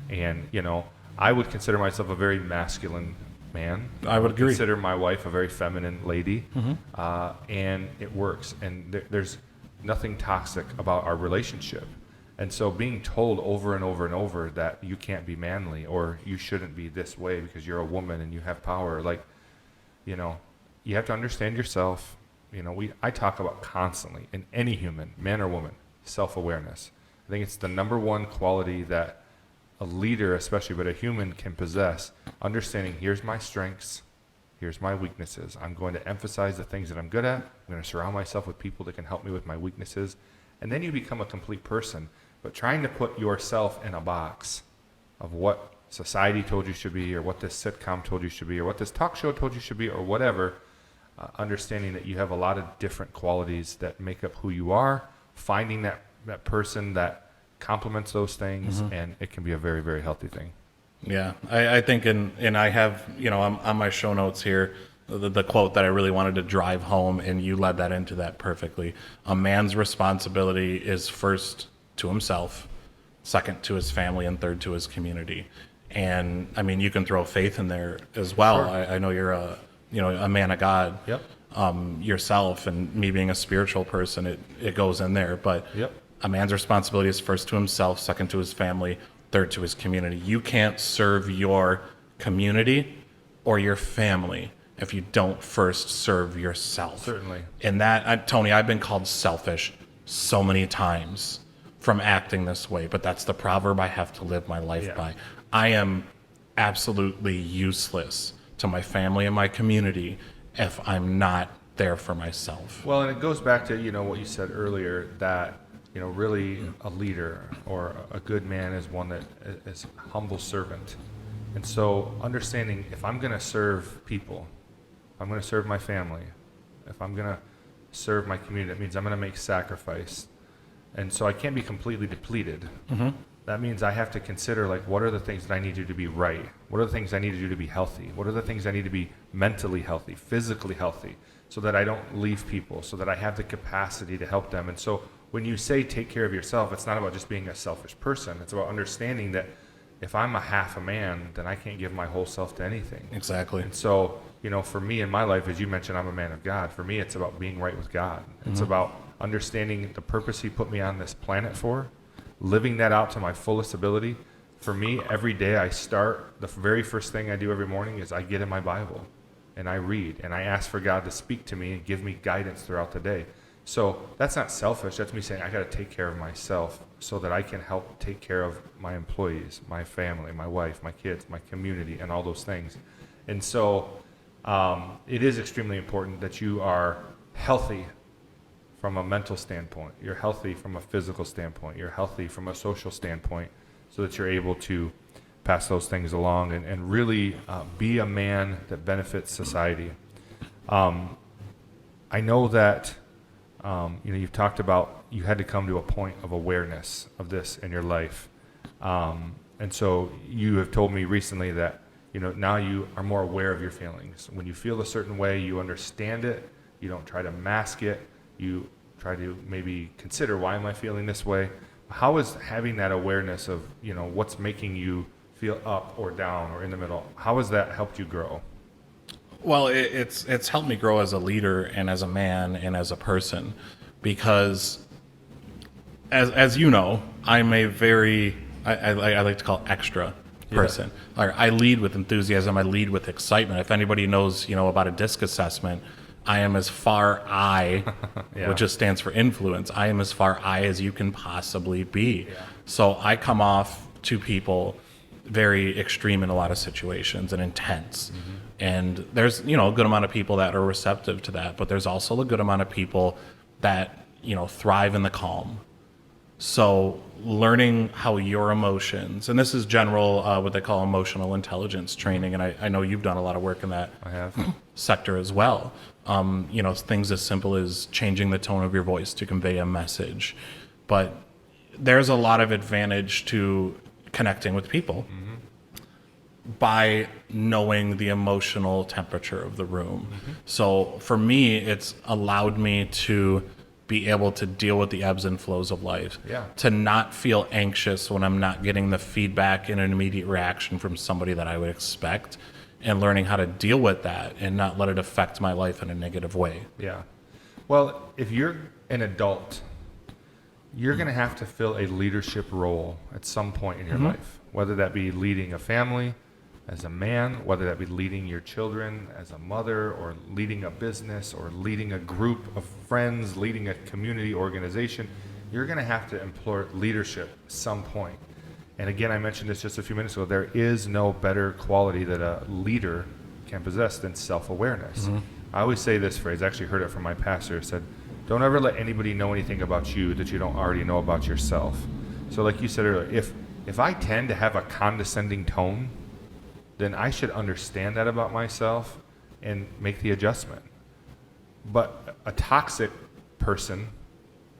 And, I would consider myself a very masculine man. I would agree. Consider my wife a very feminine lady. And it works. And there's nothing toxic about our relationship. And so being told over and over and over that you can't be manly or you shouldn't be this way because you're a woman and you have power, you have to understand yourself. I talk about constantly in any human, man or woman, self-awareness. I think it's the number one quality that a leader, especially, but a human can possess. Understanding, here's my strengths, here's my weaknesses. I'm going to emphasize the things that I'm good at. I'm going to surround myself with people that can help me with my weaknesses. And then you become a complete person. But trying to put yourself in a box of what society told you should be, or what this sitcom told you should be, or what this talk show told you should be, or whatever, understanding that you have a lot of different qualities that make up who you are, finding that person that complements those things, and it can be a very, very healthy thing. Yeah, I think, and I have, on my show notes here, the quote that I really wanted to drive home, and you led that into that perfectly. A man's responsibility is first to himself, second to his family, and third to his community. And I mean, you can throw faith in there as well. Sure. I know you're a man of God. Yep. Yourself, and me being a spiritual person, it goes in there. But Yep. a man's responsibility is first to himself, second to his family, third to his community. You can't serve your community or your family if you don't first serve yourself. Certainly. And that, Tony, I've been called selfish so many times from acting this way, but that's the proverb I have to live my life by. I am absolutely useless to my family and my community if I'm not there for myself. Well, and it goes back to, what you said earlier, that, really a leader or a good man is one that is a humble servant. And so understanding, if I'm going to serve people, if I'm going to serve my family, if I'm going to serve my community, that means I'm going to make sacrifice. And so I can't be completely depleted. That means I have to consider, what are the things that I need to do to be right? What are the things I need to do to be healthy? What are the things I need to be mentally healthy, physically healthy, so that I don't leave people, so that I have the capacity to help them? And so when you say take care of yourself, it's not about just being a selfish person. It's about understanding that if I'm a half a man, then I can't give my whole self to anything. Exactly. And so, for me in my life, as you mentioned, I'm a man of God. For me, it's about being right with God. It's about understanding the purpose he put me on this planet for, living that out to my fullest ability. For me, every day the very first thing I do every morning is I get in my Bible and I read and I ask for God to speak to me and give me guidance throughout the day. So that's not selfish. That's me saying I got to take care of myself so that I can help take care of my employees, my family, my wife, my kids, my community, and all those things. And so it is extremely important that you are healthy from a mental standpoint. You're healthy from a physical standpoint. You're healthy from a social standpoint, so that you're able to pass those things along and really be a man that benefits society. I know that you've talked about you had to come to a point of awareness of this in your life. And so you have told me recently that now you are more aware of your feelings. When you feel a certain way, you understand it. You don't try to mask it. You try to maybe consider, why am I feeling this way? How is having that awareness of, what's making you feel up or down or in the middle, how has that helped you grow? Well, it's helped me grow as a leader and as a man and as a person, because as you know, I'm a very, I like to call extra person. I lead with enthusiasm. I lead with excitement. If anybody knows, about a DISC assessment, I am as far I, Yeah. which just stands for influence. I am as far I as you can possibly be. So I come off to people very extreme in a lot of situations and intense. And there's, a good amount of people that are receptive to that, but there's also a good amount of people that, thrive in the calm. So learning how your emotions, and this is general, what they call emotional intelligence training, and I know you've done a lot of work in that I have. sector as well. Things as simple as changing the tone of your voice to convey a message. But there's a lot of advantage to connecting with people by knowing the emotional temperature of the room. So for me, it's allowed me to be able to deal with the ebbs and flows of life, to not feel anxious when I'm not getting the feedback and an immediate reaction from somebody that I would expect, and learning how to deal with that and not let it affect my life in a negative way. Yeah. Well, if you're an adult, you're going to have to fill a leadership role at some point in your life, whether that be leading a family as a man, whether that be leading your children as a mother, or leading a business, or leading a group of friends, leading a community organization. You're going to have to employ leadership at some point. And again, I mentioned this just a few minutes ago, there is no better quality that a leader can possess than self-awareness. I always say this phrase, I actually heard it from my pastor, it said, don't ever let anybody know anything about you that you don't already know about yourself. So like you said earlier, if I tend to have a condescending tone, then I should understand that about myself and make the adjustment. But a toxic person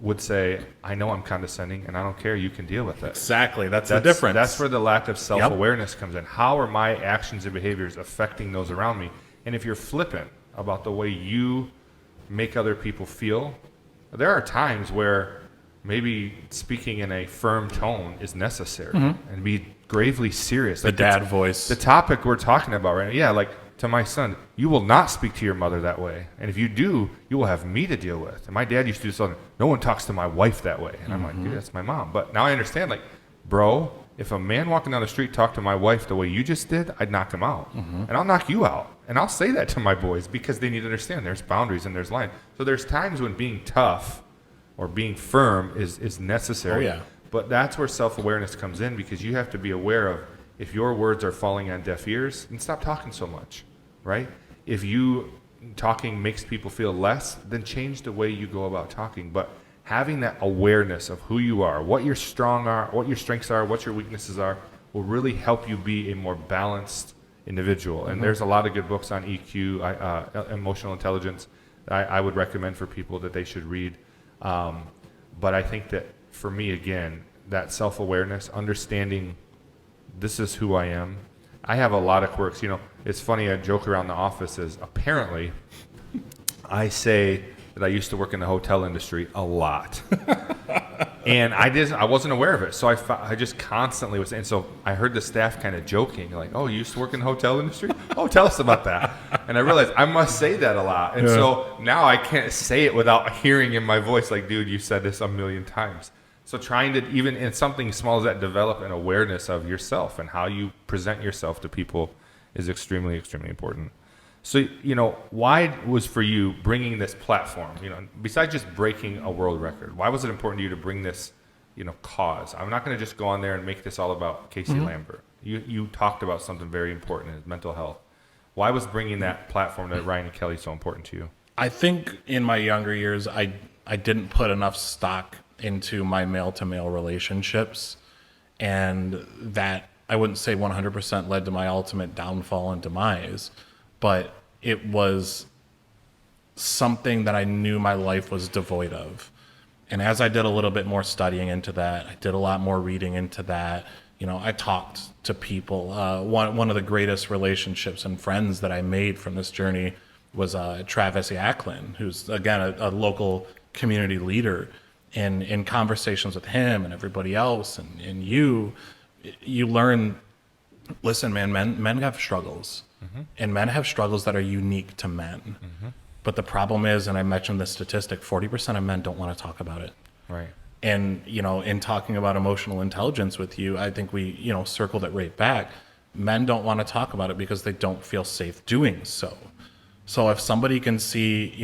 would say, I know I'm condescending and I don't care, you can deal with it. Exactly, that's the difference. That's where the lack of self-awareness comes in. How are my actions and behaviors affecting those around me? And if you're flippant about the way you make other people feel, there are times where maybe speaking in a firm tone is necessary and be gravely serious. The dad voice. The topic we're talking about right now. Yeah, like to my son, you will not speak to your mother that way. And if you do, you will have me to deal with. And my dad used to do something, no one talks to my wife that way. And I'm like, dude, that's my mom. But now I understand, like, bro, if a man walking down the street talked to my wife the way you just did, I'd knock him out. And I'll knock you out. And I'll say that to my boys because they need to understand there's boundaries and there's lines. So there's times when being tough or being firm is necessary. Oh, yeah. But that's where self-awareness comes in, because you have to be aware of if your words are falling on deaf ears, then stop talking so much, right? If you talking makes people feel less, then change the way you go about talking. But having that awareness of who you are, what your strengths are, what your weaknesses are, will really help you be a more balanced individual. And there's a lot of good books on EQ, emotional intelligence, I would recommend for people that they should read. But I think that for me, again, that self-awareness, understanding this is who I am. I have a lot of quirks. It's funny, I joke around the office is apparently I say that I used to work in the hotel industry a lot. And I wasn't aware of it. So I just constantly was, and so I heard the staff kind of joking, like, oh, you used to work in the hotel industry? Oh, tell us about that. And I realized I must say that a lot. And so now I can't say it without hearing in my voice, like, dude, you said this a million times. So trying to, even in something small as that, develop an awareness of yourself and how you present yourself to people is extremely, extremely important. So, why was for you bringing this platform, besides just breaking a world record, why was it important to you to bring this, cause? I'm not going to just go on there and make this all about Casey Lambert. You talked about something very important, is mental health. Why was bringing that platform to Ryan and Kelly so important to you? I think in my younger years, I didn't put enough stock into my male-to-male relationships, and that I wouldn't say 100% led to my ultimate downfall and demise, but it was something that I knew my life was devoid of. And as I did a little bit more studying into that, I did a lot more reading into that. I talked to people. One of the greatest relationships and friends that I made from this journey was Travis Acklin, who's, again, a local community leader. And in conversations with him and everybody else and you learn, listen, man, men have struggles. And men have struggles that are unique to men. But the problem is, and I mentioned this statistic, 40% of men don't want to talk about it. Right. And, in talking about emotional intelligence with you, I think we, circled it right back. Men don't want to talk about it because they don't feel safe doing so. So if somebody can see,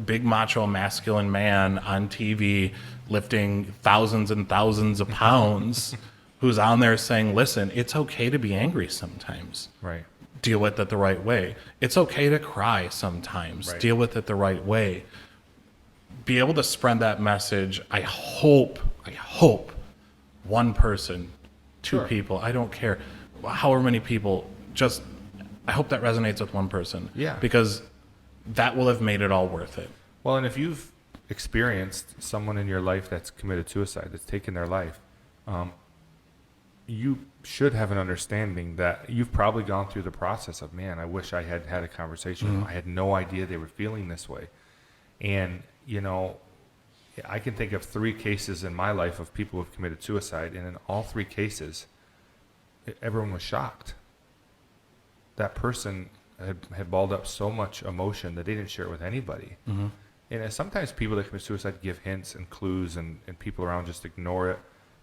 big macho masculine man on TV lifting thousands and thousands of pounds, who's on there saying, listen, it's okay to be angry sometimes. Right. Deal with it the right way. It's okay to cry sometimes. Right. Deal with it the right way. Be able to spread that message. I hope one person, two people, I don't care, however many people, I hope that resonates with one person. Yeah. Because that will have made it all worth it. Well, and if you've experienced someone in your life that's committed suicide, that's taken their life, you should have an understanding that you've probably gone through the process of, man, I wish I had had a conversation with them. I had no idea they were feeling this way. And, I can think of 3 cases in my life of people who have committed suicide, and in all 3 cases, everyone was shocked. That person had balled up so much emotion that they didn't share it with anybody. Mm-hmm. And sometimes people that commit suicide give hints and clues, and people around just ignore it.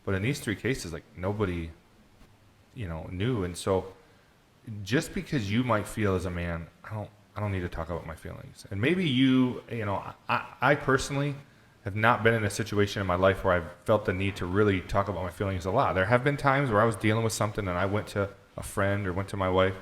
But in these 3 cases, like, nobody, knew. And so just because you might feel as a man, I don't need to talk about my feelings. And maybe I personally have not been in a situation in my life where I've felt the need to really talk about my feelings a lot. There have been times where I was dealing with something and I went to a friend or went to my wife.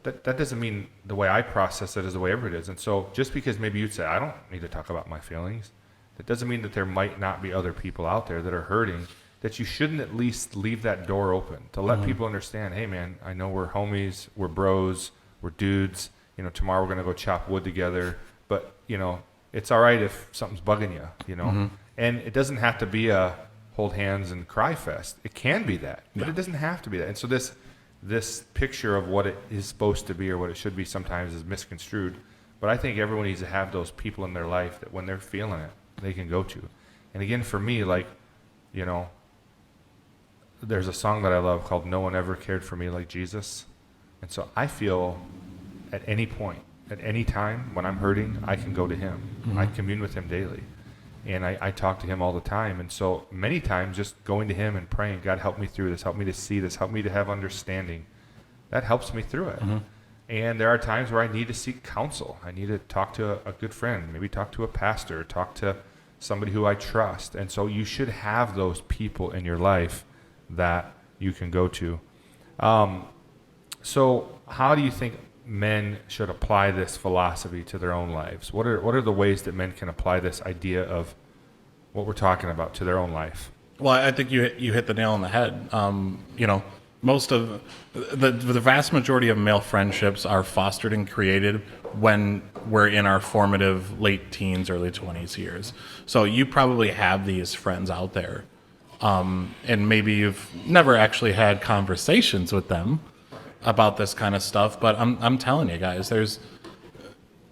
But that doesn't mean the way I process it is the way everybody is. And so just because maybe you'd say, I don't need to talk about my feelings, that doesn't mean that there might not be other people out there that are hurting, that you shouldn't at least leave that door open to let people understand, hey, man, I know we're homies, we're bros, we're dudes. Tomorrow we're going to go chop wood together. But, it's all right if something's bugging you, And it doesn't have to be a hold hands and cry fest. It can be that, but it doesn't have to be that. And so this picture of what it is supposed to be or what it should be sometimes is misconstrued. But I think everyone needs to have those people in their life that when they're feeling it, they can go to. And again, for me, there's a song that I love called No One Ever Cared for Me Like Jesus. And so I feel at any point, at any time when I'm hurting, I can go to him. Mm-hmm. I commune with him daily. And I talk to him all the time. And so many times just going to him and praying, God, help me through this, help me to see this, help me to have understanding. That helps me through it. Mm-hmm. And there are times where I need to seek counsel. I need to talk to a good friend, maybe talk to a pastor, talk to somebody who I trust. And so you should have those people in your life that you can go to. So how do you think men should apply this philosophy to their own lives? What are the ways that men can apply this idea of what we're talking about to their own life? Well, I think you hit the nail on the head. Most of the vast majority of male friendships are fostered and created when we're in our formative late teens, early 20s years. So you probably have these friends out there, and maybe you've never actually had conversations with them about this kind of stuff, but I'm telling you guys,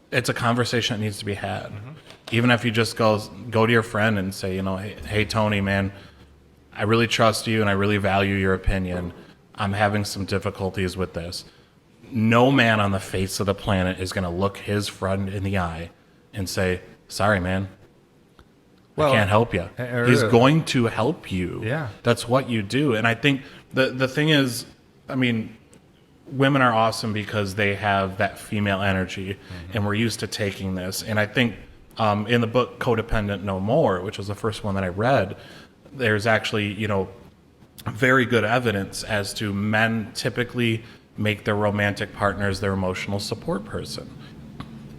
it's a conversation that needs to be had. Mm-hmm. Even if you just go to your friend and say, hey Tony, man, I really trust you and I really value your opinion. I'm having some difficulties with this. No man on the face of the planet is going to look his friend in the eye and say, sorry, man, I can't help you. He's going to help you. Yeah. That's what you do. And I think the thing is, women are awesome because they have that female energy, mm-hmm. and we're used to taking this. And I think in the book Codependent No More, which was the first one that I read, there's actually, very good evidence as to men typically make their romantic partners their emotional support person.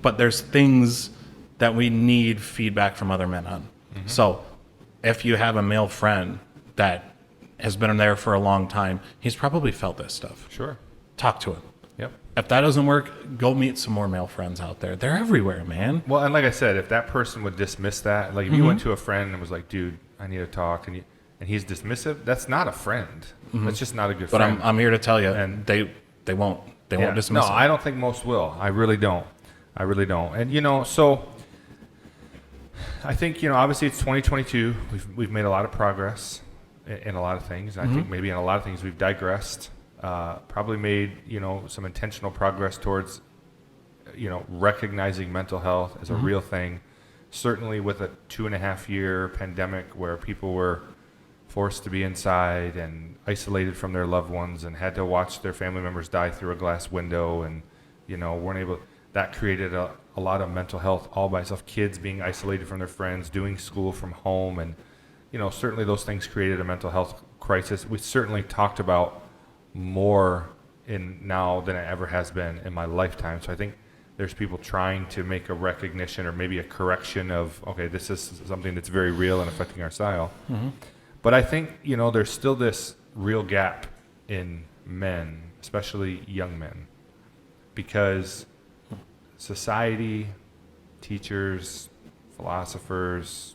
But there's things that we need feedback from other men on. Mm-hmm. So if you have a male friend that has been there for a long time, he's probably felt this stuff. Sure. Talk to him. Yep. If that doesn't work, go meet some more male friends out there. They're everywhere, man. Well, and like I said, if that person would dismiss that, like if you went to a friend and was like, dude, I need to talk, and he's dismissive, that's not a friend. Mm-hmm. That's just not a good friend. But I'm here to tell you, and they won't dismiss No, it. I don't think most will. I really don't. And, so I think, obviously it's 2022. We've made a lot of progress in a lot of things. I think maybe in a lot of things we've digressed. Probably made, some intentional progress towards, recognizing mental health as a real thing. Certainly with a 2.5-year pandemic where people were forced to be inside and isolated from their loved ones and had to watch their family members die through a glass window and, weren't able. that created a lot of mental health all by itself. Kids being isolated from their friends, doing school from home, and certainly those things created a mental health crisis. We certainly talked about more in now than it ever has been in my lifetime. So I think there's people trying to make a recognition or maybe a correction of, okay, this is something that's very real and affecting our style. But I think, there's still this real gap in men, especially young men, because society, teachers, philosophers,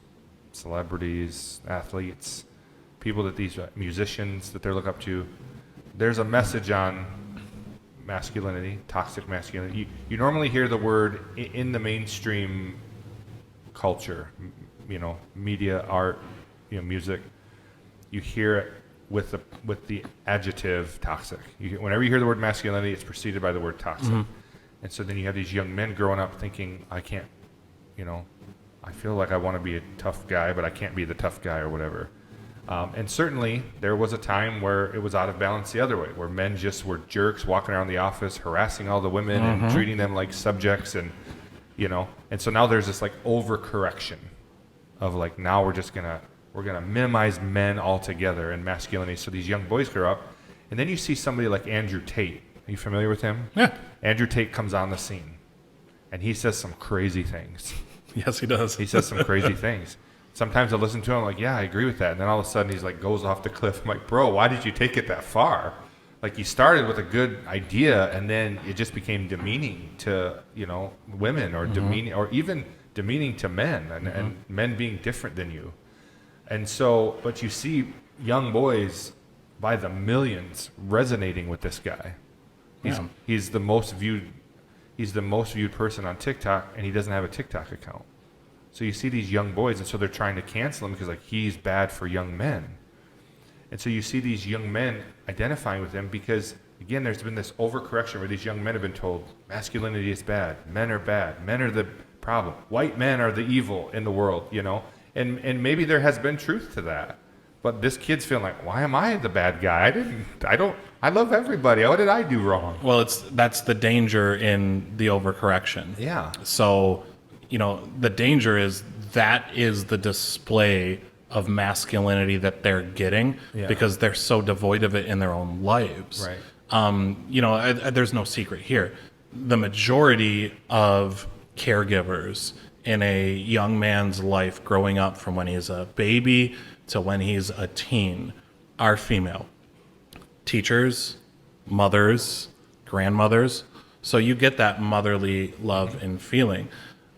celebrities, athletes, people that these musicians that they look up to, there's a message on masculinity, toxic masculinity. You normally hear the word in the mainstream culture, media, art, music. You hear it with the adjective toxic. Whenever you hear the word masculinity, it's preceded by the word toxic. And so then you have these young men growing up thinking, I can't, I feel like I want to be a tough guy, but I can't be the tough guy or whatever. And certainly there was a time where it was out of balance the other way, where men just were jerks walking around the office, harassing all the women and treating them like subjects. And, and so now there's this like overcorrection of like, now we're going to minimize men altogether and masculinity. So these young boys grow up, and then you see somebody like Andrew Tate. Are you familiar with him? Yeah. Andrew Tate comes on the scene, and he says some crazy things. Yes, he does. He says some crazy things. Sometimes I listen to him, I'm like, yeah, I agree with that. And then all of a sudden he's like, goes off the cliff. I'm like, bro, why did you take it that far? Like, you started with a good idea, and then it just became demeaning to, women, or demeaning, or even demeaning to men, and men being different than you. And so, but you see young boys by the millions resonating with this guy. He's the most viewed person on TikTok, and he doesn't have a TikTok account. So you see these young boys, and so they're trying to cancel him because like he's bad for young men. And so you see these young men identifying with him because, again, there's been this overcorrection where these young men have been told masculinity is bad, men are bad, men are the problem, white men are the evil in the world, And maybe there has been truth to that. But this kid's feeling like, why am I the bad guy? I love everybody. What did I do wrong? Well, that's the danger in the overcorrection. Yeah. So, the danger is that is the display of masculinity that they're getting because they're so devoid of it in their own lives. Right. There's no secret here. The majority of caregivers in a young man's life growing up from when he's a baby to when he's a teen are female. Teachers, mothers, grandmothers. So you get that motherly love and feeling.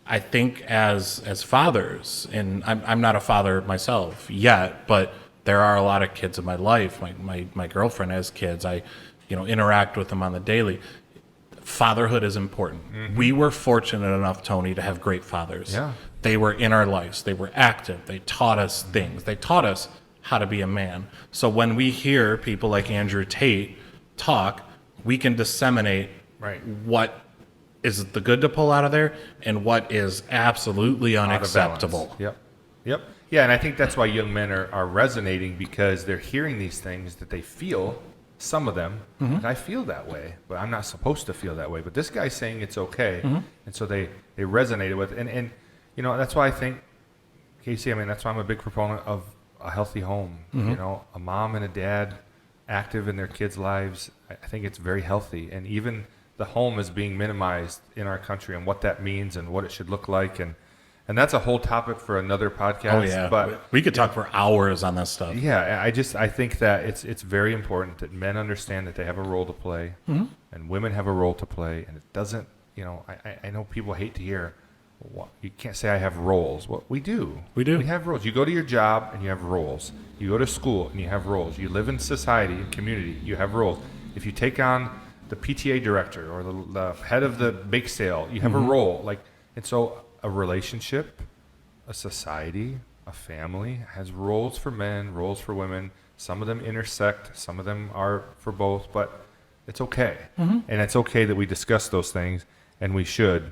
I think as fathers, and I'm not a father myself yet, but there are a lot of kids in my life. My girlfriend has kids. I interact with them on the daily. Fatherhood is important. We were fortunate enough, Tony, to have great fathers. Yeah. They were in our lives. They were active. They taught us things. They taught us how to be a man. So when we hear people like Andrew Tate talk, we can disseminate what is the good to pull out of there and what is absolutely unacceptable. Yep. Yeah, and I think that's why young men are resonating, because they're hearing these things that they feel. Some of them, and I feel that way, but I'm not supposed to feel that way. But this guy's saying it's okay, and so they resonated with it. And that's why I think, Casey, that's why I'm a big proponent of a healthy home. A mom and a dad active in their kids' lives. I think it's very healthy. And even the home is being minimized in our country, and what that means and what it should look like. And that's a whole topic for another podcast. Oh, yeah. But we could talk for hours on this stuff. Yeah, I think that it's very important that men understand that they have a role to play, and women have a role to play. And it doesn't, I know people hate to hear, well, you can't say I have roles. Well, we do. We have roles. You go to your job and you have roles. You go to school and you have roles. You live in society and community. You have roles. If you take on the PTA director or the head of the bake sale, you have a role. And so a relationship, a society, a family has roles for men, roles for women. Some of them intersect, some of them are for both, but it's okay. And it's okay that we discuss those things, and we should.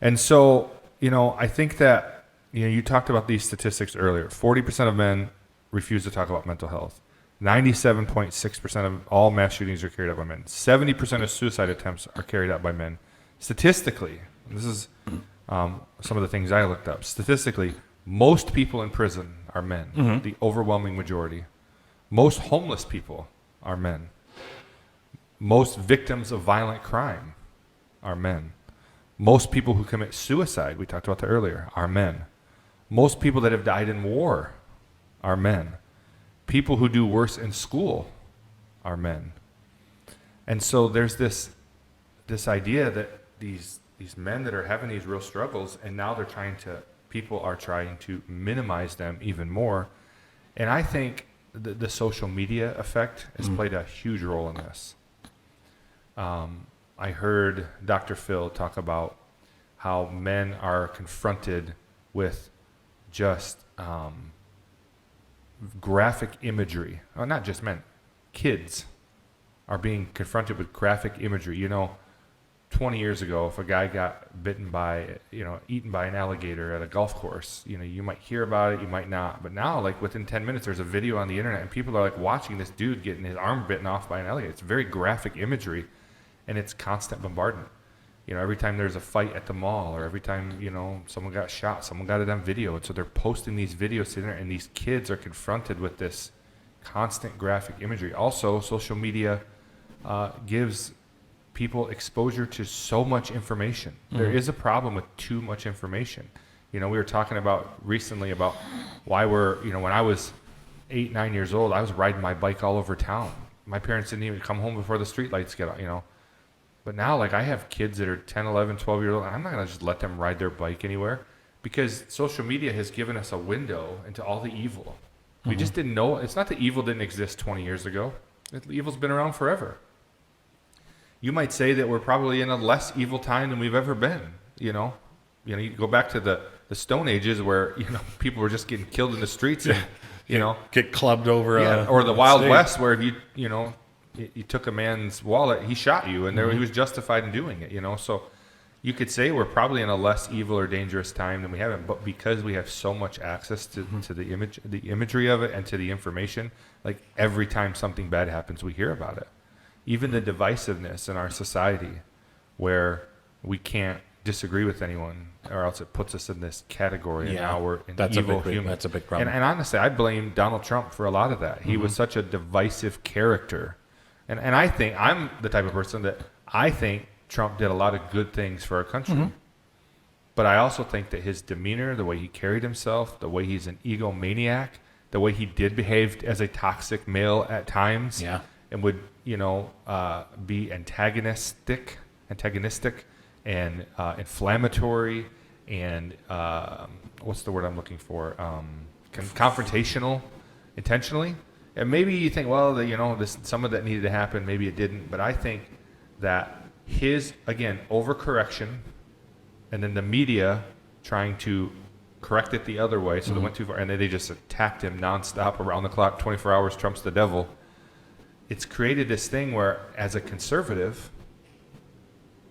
And so, I think that, you talked about these statistics earlier. 40% of men refuse to talk about mental health. 97.6% of all mass shootings are carried out by men. 70% of suicide attempts are carried out by men. Statistically, This is some of the things I looked up. Statistically, most people in prison are men, the overwhelming majority. Most homeless people are men. Most victims of violent crime are men. Most people who commit suicide, we talked about that earlier, are men. Most people that have died in war are men. People who do worse in school are men. And so there's this idea that these men that are having these real struggles, and now people are trying to minimize them even more. And I think the social media effect has played a huge role in this. I heard Dr. Phil talk about how men are confronted with just graphic imagery. Oh, not just men, kids are being confronted with graphic imagery. 20 years ago, if a guy got eaten by an alligator at a golf course, you might hear about it, you might not. But now, like within 10 minutes, there's a video on the internet, and people are like watching this dude getting his arm bitten off by an alligator. It's very graphic imagery, and it's constant bombardment. Every time there's a fight at the mall, or every time, someone got shot, someone got it on video. And so they're posting these videos to the internet, and these kids are confronted with this constant graphic imagery. Also, social media gives people exposure to so much information. There is a problem with too much information. We were talking about recently about why when I was 8, 9 years old, I was riding my bike all over town. My parents didn't even come home before the street lights get on, But now, like, I have kids that are 10, 11, 12 years old, and I'm not going to just let them ride their bike anywhere, because social media has given us a window into all the evil. We just didn't know. It's not that evil didn't exist 20 years ago. Evil's been around forever. You might say that we're probably in a less evil time than we've ever been. You go back to the Stone Ages where people were just getting killed in the streets, and get clubbed over. Or the Wild West where if you took a man's wallet, he shot you, and he was justified in doing it. So you could say we're probably in a less evil or dangerous time than we haven't, but because we have so much access to the imagery of it and to the information, like every time something bad happens, we hear about it. Even the divisiveness in our society, where we can't disagree with anyone, or else it puts us in this category. And now we're an evil human. That's a big problem. And honestly, I blame Donald Trump for a lot of that. He was such a divisive character. And I think I'm the type of person that I think Trump did a lot of good things for our country. But I also think that his demeanor, the way he carried himself, the way he's an egomaniac, the way he did behave as a toxic male at times, and would be antagonistic and inflammatory and what's the word I'm looking for? Confrontational, intentionally. And maybe you think, well, some of that needed to happen, maybe it didn't. But I think that his, again, overcorrection, and then the media trying to correct it the other way, so they went too far, and then they just attacked him nonstop, around the clock, 24 hours, Trump's the devil. It's created this thing where, as a conservative,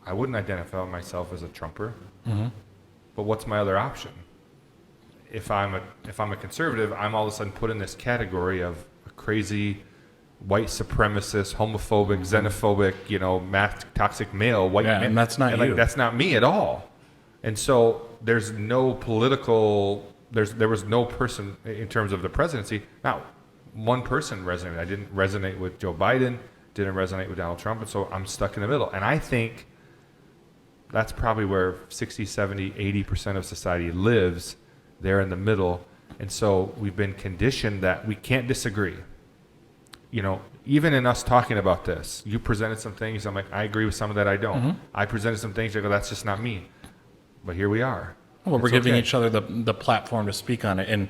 I wouldn't identify myself as a Trumper. But what's my other option? If I'm a conservative, I'm all of a sudden put in this category of a crazy white supremacist, homophobic, xenophobic, toxic male white man. And that's not you. Like, that's not me at all. And so there's no there was no person in terms of the presidency. Now, one person resonated. I didn't resonate with Joe Biden, didn't resonate with Donald Trump, and so I'm stuck in the middle. And I think that's probably where 60, 70, 80% of society lives. They're in the middle. And so we've been conditioned that we can't disagree. Even in us talking about this, you presented some things, I'm like, I agree with some of that, I don't. I presented some things, I go, that's just not me. But here we are. Well, we're giving each other the platform to speak on it. And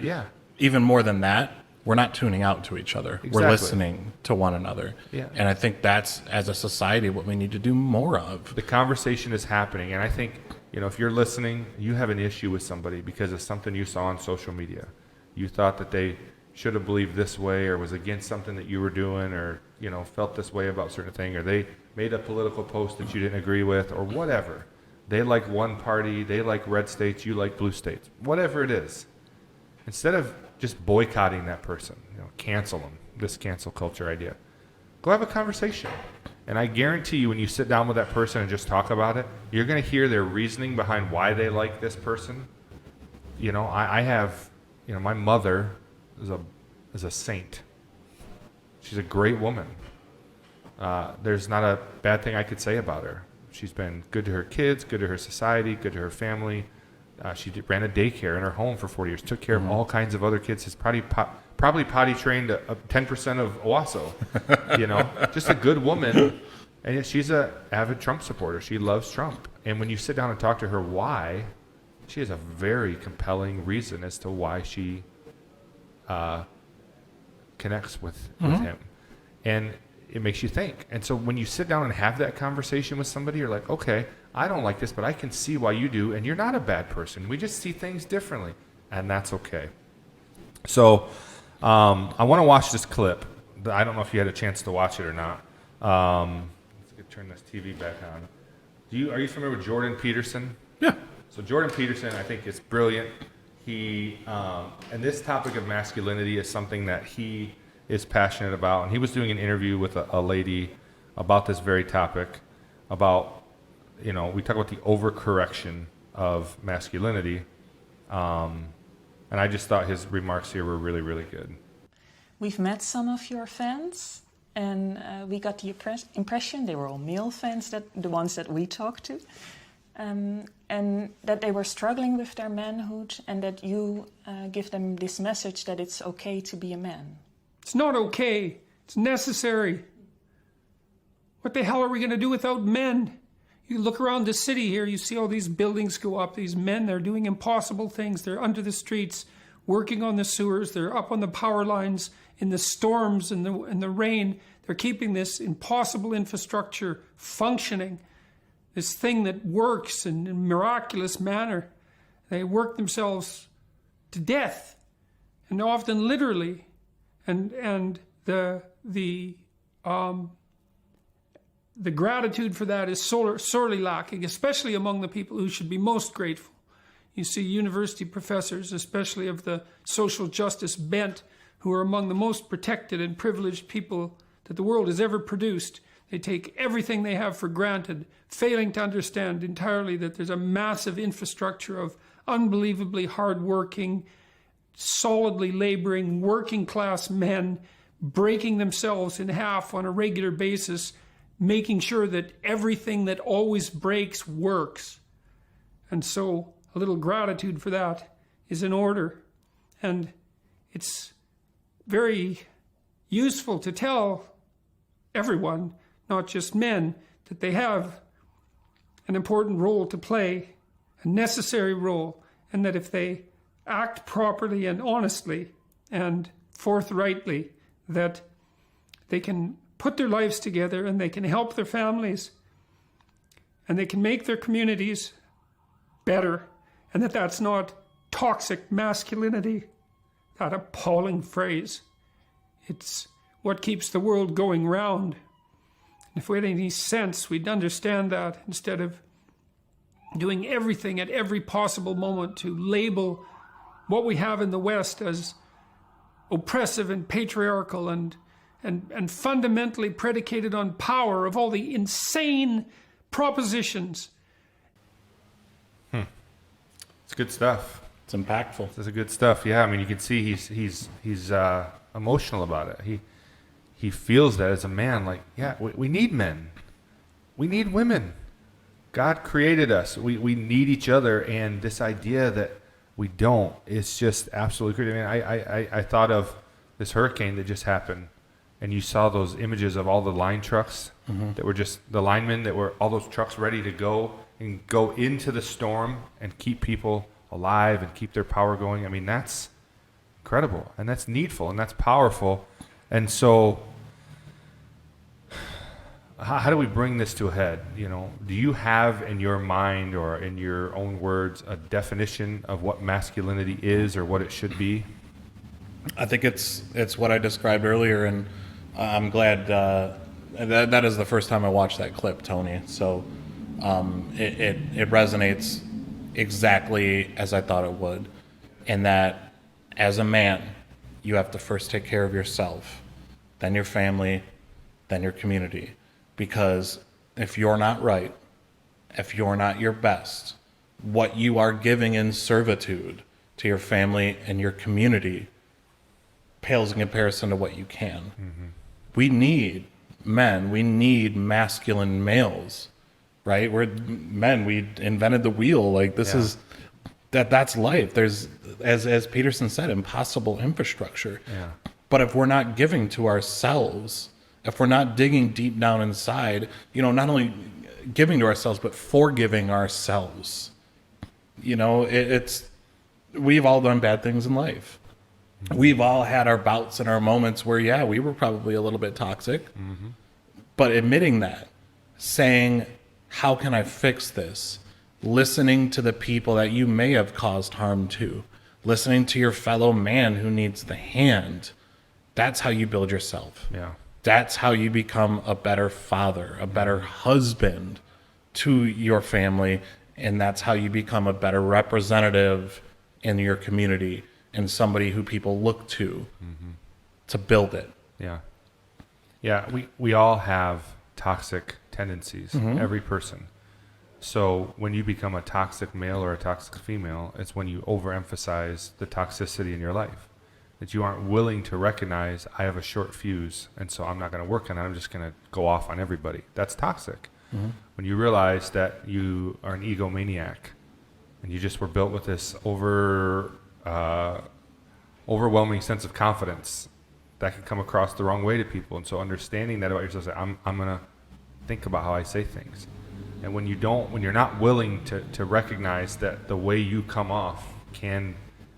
even more than that, we're not tuning out to each other. Exactly. We're listening to one another. Yeah. And I think that's, as a society, what we need to do more of. The conversation is happening. And I think, if you're listening, you have an issue with somebody because of something you saw on social media. You thought that they should have believed this way, or was against something that you were doing, or, felt this way about a certain thing, or they made a political post that you didn't agree with, or whatever. They like one party, they like red states, you like blue states. Whatever it is. Instead of just boycotting that person, cancel them, this cancel culture idea. Go have a conversation. And I guarantee you, when you sit down with that person and just talk about it, you're going to hear their reasoning behind why they like this person. You know, I have, you know, my mother is a saint. She's a great woman. There's not a bad thing I could say about her. She's been good to her kids, good to her society, good to her family. She ran a daycare in her home for 40 years, took care of all kinds of other kids. Has probably potty trained 10% of Owasso, you know, just a good woman. And yet she's an avid Trump supporter. She loves Trump. And when you sit down and talk to her why, she has a very compelling reason as to why she connects with him. And it makes you think. And so when you sit down and have that conversation with somebody, you're like, okay, I don't like this, but I can see why you do. And you're not a bad person. We just see things differently. And that's okay. So I want to watch this clip. I don't know if you had a chance to watch it or not. Let's turn this TV back on. Are you familiar with Jordan Peterson? Yeah. So Jordan Peterson, I think, is brilliant. He and this topic of masculinity is something that he is passionate about. And he was doing an interview with a lady about this very topic, about, you know, we talk about the overcorrection of masculinity. And I just thought his remarks here were really, really good. We've met some of your fans, and we got the impression they were all male fans, the ones that we talked to, and that they were struggling with their manhood, and that you give them this message that it's okay to be a man. It's not okay. It's necessary. What the hell are we going to do without men? You look around the city here, you see all these buildings go up. These men, they're doing impossible things. They're under the streets, working on the sewers. They're up on the power lines in the storms and the rain. They're keeping this impossible infrastructure functioning, this thing that works in a miraculous manner. They work themselves to death, and often literally. And the gratitude for that is sorely lacking, especially among the people who should be most grateful. You see university professors, especially of the social justice bent, who are among the most protected and privileged people that the world has ever produced. They take everything they have for granted, failing to understand entirely that there's a massive infrastructure of unbelievably hardworking, solidly laboring, working class men breaking themselves in half on a regular basis, making sure that everything that always breaks works. And so a little gratitude for that is in order. And it's very useful to tell everyone, not just men, that they have an important role to play, a necessary role, and that if they act properly and honestly and forthrightly, that they can put their lives together and they can help their families and they can make their communities better, and that's not toxic masculinity, that appalling phrase. It's what keeps the world going round. And if we had any sense, we'd understand that instead of doing everything at every possible moment to label what we have in the West as oppressive and patriarchal and fundamentally predicated on power, of all the insane propositions. It's good stuff. It's impactful. This is good stuff. Yeah, I mean, you can see he's emotional about it. He feels that as a man, like, yeah, we need men. We need women. God created us. We need each other, and this idea that we don't is just absolutely crazy. I mean, I thought of this hurricane that just happened, and you saw those images of all the line trucks that were just the linemen that were all those trucks ready to go and go into the storm and keep people alive and keep their power going. I mean, that's incredible, and that's needful, and that's powerful. And so how do we bring this to a head? You know, do you have in your mind or in your own words a definition of what masculinity is or what it should be? I think it's what I described earlier, and I'm glad that is the first time I watched that clip, Tony. So it resonates exactly as I thought it would, in that as a man, you have to first take care of yourself, then your family, then your community. because if you're not right, if you're not your best, what you are giving in servitude to your family and your community pales in comparison to what you can. We need men. We need masculine males, right? We're men. We invented the wheel. Like this is that's life. There's, as Peterson said, impossible infrastructure. Yeah. But if we're not giving to ourselves, if we're not digging deep down inside, not only giving to ourselves, but forgiving ourselves, we've all done bad things in life. We've all had our bouts and our moments where, we were probably a little bit toxic, but admitting that, saying, how can I fix this? Listening to the people that you may have caused harm to, listening to your fellow man who needs the hand. That's how you build yourself. Yeah. That's how you become a better father, a better husband to your family, and that's how you become a better representative in your community and somebody who people look to build it. Yeah. Yeah, we all have toxic tendencies, every person. So when you become a toxic male or a toxic female, it's when you overemphasize the toxicity in your life. That you aren't willing to recognize, I have a short fuse, and so I'm not going to work on it. I'm just going to go off on everybody. That's toxic. When you realize that you are an egomaniac and you just were built with this overwhelming sense of confidence that can come across the wrong way to people. And so understanding that about yourself, I'm going to think about how I say things. And when you're not willing to recognize that the way you come off can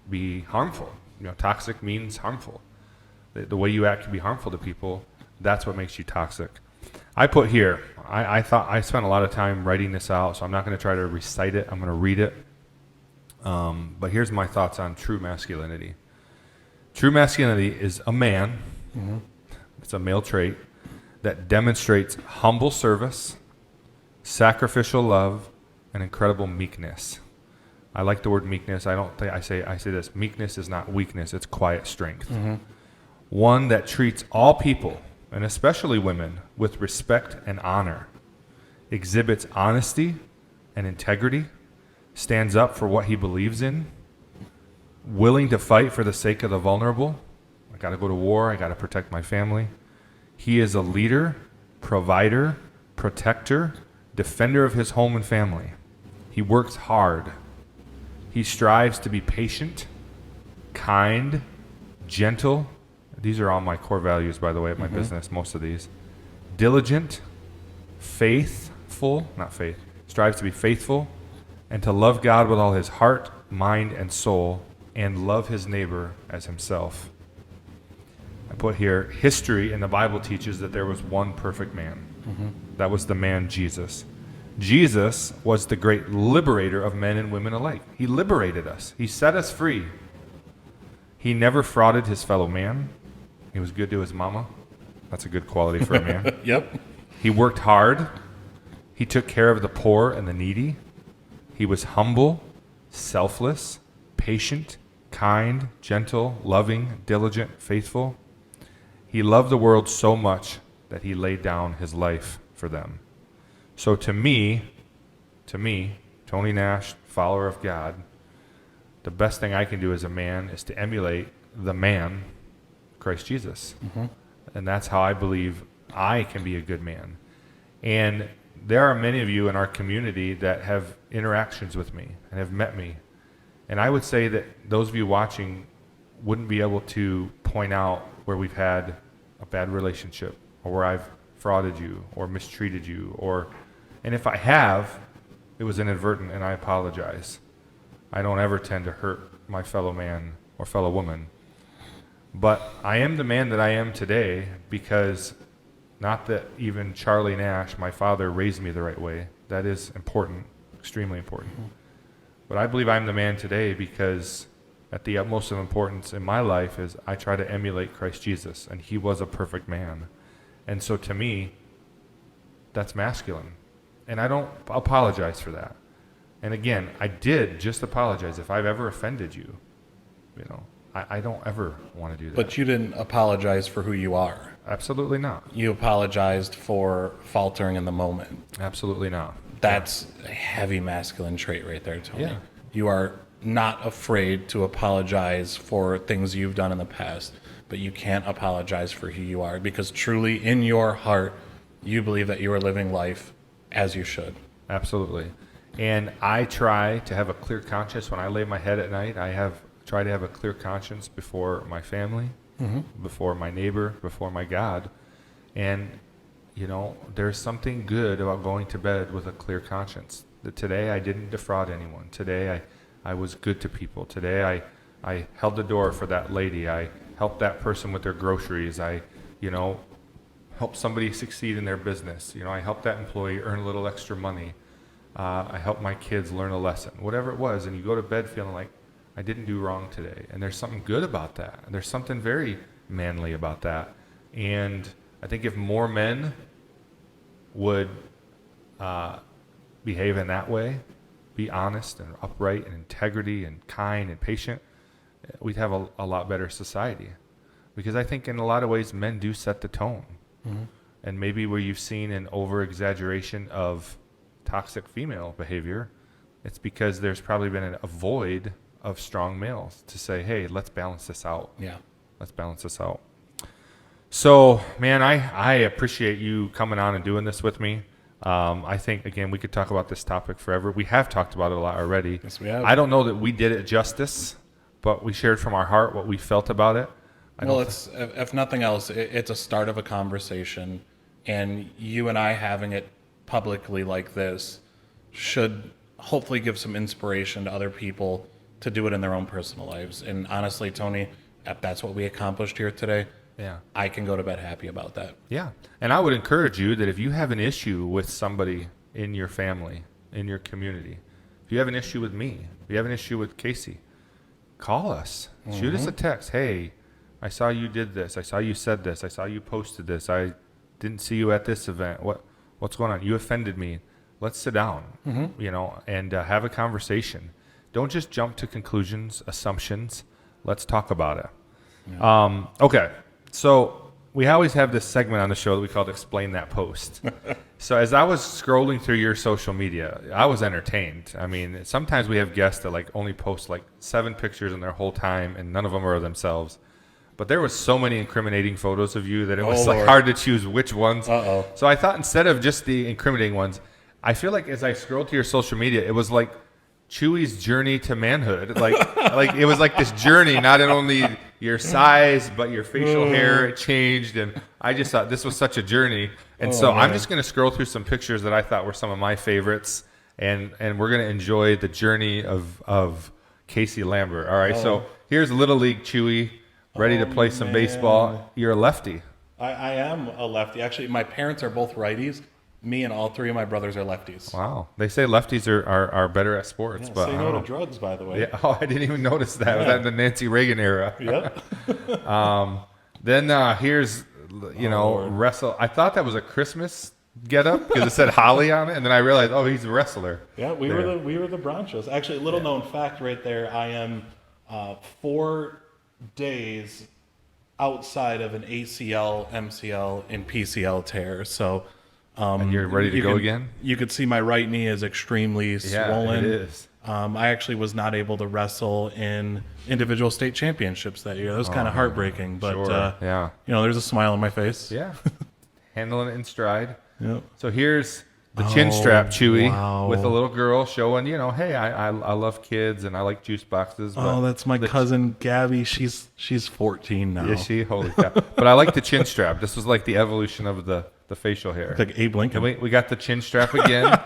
be harmful. Toxic means harmful. The way you act can be harmful to people. That's what makes you toxic. I put here, I thought I spent a lot of time writing this out, so I'm not going to try to recite it. I'm going to read it. But here's my thoughts on true masculinity. True masculinity is a man. It's a male trait that demonstrates humble service, sacrificial love, and incredible meekness. I like the word meekness. I say this. Meekness is not weakness. It's quiet strength. One that treats all people, and especially women, with respect and honor, exhibits honesty and integrity, stands up for what he believes in, willing to fight for the sake of the vulnerable. I got to go to war. I got to protect my family. He is a leader, provider, protector, defender of his home and family. He works hard. He strives to be patient, kind, gentle. These are all my core values, by the way, at my business, most of these. Diligent, faithful, strives to be faithful, and to love God with all his heart, mind, and soul, and love his neighbor as himself. I put here, history in the Bible teaches that there was one perfect man. That was the man Jesus. Jesus was the great liberator of men and women alike. He liberated us. He set us free. He never frauded his fellow man. He was good to his mama. That's a good quality for a man. Yep. He worked hard. He took care of the poor and the needy. He was humble, selfless, patient, kind, gentle, loving, diligent, faithful. He loved the world so much that he laid down his life for them. So to me, Tony Nash, follower of God, the best thing I can do as a man is to emulate the man, Christ Jesus. And that's how I believe I can be a good man. And there are many of you in our community that have interactions with me and have met me. And I would say that those of you watching wouldn't be able to point out where we've had a bad relationship or where I've frauded you or mistreated you, and if I have, it was inadvertent and I apologize. I don't ever tend to hurt my fellow man or fellow woman. But I am the man that I am today because not that even Charlie Nash, my father, raised me the right way. That is important, extremely important. But I believe I'm the man today because at the utmost of importance in my life is I try to emulate Christ Jesus, and he was a perfect man. And so to me, that's masculine. And I don't apologize for that. And again, I did just apologize if I've ever offended you. I don't ever want to do that. But you didn't apologize for who you are. Absolutely not. You apologized for faltering in the moment. Absolutely not. That's a heavy masculine trait right there, Tony. Yeah. You are not afraid to apologize for things you've done in the past, but you can't apologize for who you are because truly in your heart, you believe that you are living life as you should. Absolutely. And I try to have a clear conscience when I lay my head at night. Try to have a clear conscience before my family, before my neighbor, before my God. And, you know, there's something good about going to bed with a clear conscience. That today I didn't defraud anyone. Today I was good to people. Today I held the door for that lady. I helped that person with their groceries. I, you know, helped somebody succeed in their business. You know, I helped that employee earn a little extra money. I helped my kids learn a lesson, whatever it was. And you go to bed feeling like, I didn't do wrong today. And there's something good about that. And there's something very manly about that. And I think if more men would behave in that way, be honest and upright and integrity and kind and patient, we'd have a lot better society. Because I think in a lot of ways, men do set the tone. And maybe where you've seen an over-exaggeration of toxic female behavior, it's because there's probably been a void of strong males to say, hey, let's balance this out. Yeah. Let's balance this out. So, man, I appreciate you coming on and doing this with me. I think, again, we could talk about this topic forever. We have talked about it a lot already. Yes, we have. I don't know that we did it justice, but we shared from our heart what we felt about it. Well, it's if nothing else, it's a start of a conversation, and you and I having it publicly like this should hopefully give some inspiration to other people to do it in their own personal lives. And honestly, Tony, if that's what we accomplished here today, I can go to bed happy about that. Yeah. And I would encourage you that if you have an issue with somebody in your family, in your community, if you have an issue with me, if you have an issue with Casey, call us. Shoot us a text. Hey, I saw you did this. I saw you said this. I saw you posted this. I didn't see you at this event. What's going on? You offended me. Let's sit down, you know, and have a conversation. Don't just jump to conclusions, assumptions. Let's talk about it. Yeah. Okay. So we always have this segment on the show that we call Explain That Post. So as I was scrolling through your social media, I was entertained. I mean, sometimes we have guests that like only post like 7 pictures in their whole time and none of them are themselves. But there was so many incriminating photos of you that it was like hard to choose which ones. So I thought instead of just the incriminating ones, I feel like as I scrolled to your social media, it was like Chewy's journey to manhood. Like it was like this journey, not only your size, but your facial hair changed. And I just thought this was such a journey. And so I'm just going to scroll through some pictures that I thought were some of my favorites. And we're going to enjoy the journey of Casey Lambert. All right. So here's Little League Chewy, ready to play some baseball. You're a lefty. I am a lefty. Actually, my parents are both righties. Me and all 3 of my brothers are lefties. Wow. They say lefties are better at sports. Yeah, but say no to drugs, by the way. Yeah. Oh, I didn't even notice that. Was that in the Nancy Reagan era? Yep. Then here's, wrestle. I thought that was a Christmas getup because it said Holly on it, and then I realized, he's a wrestler. Yeah, we were the Bronchos. Actually, a little known fact right there. I am 4 days outside of an ACL, MCL, and PCL tear. So. And you're ready to go again? You could see my right knee is extremely swollen. Yeah, it is. I actually was not able to wrestle in individual state championships that year. That was kind of heartbreaking, but there's a smile on my face. Yeah, handling it in stride. Yep. So here's the chin strap, Chewy, with a little girl showing, hey, I love kids and I like juice boxes. But that's my cousin Gabby. She's 14 now. Is she? Holy cow! But I like the chin strap. This was like the evolution of the facial hair. Like Abe Lincoln. And we got the chin strap again.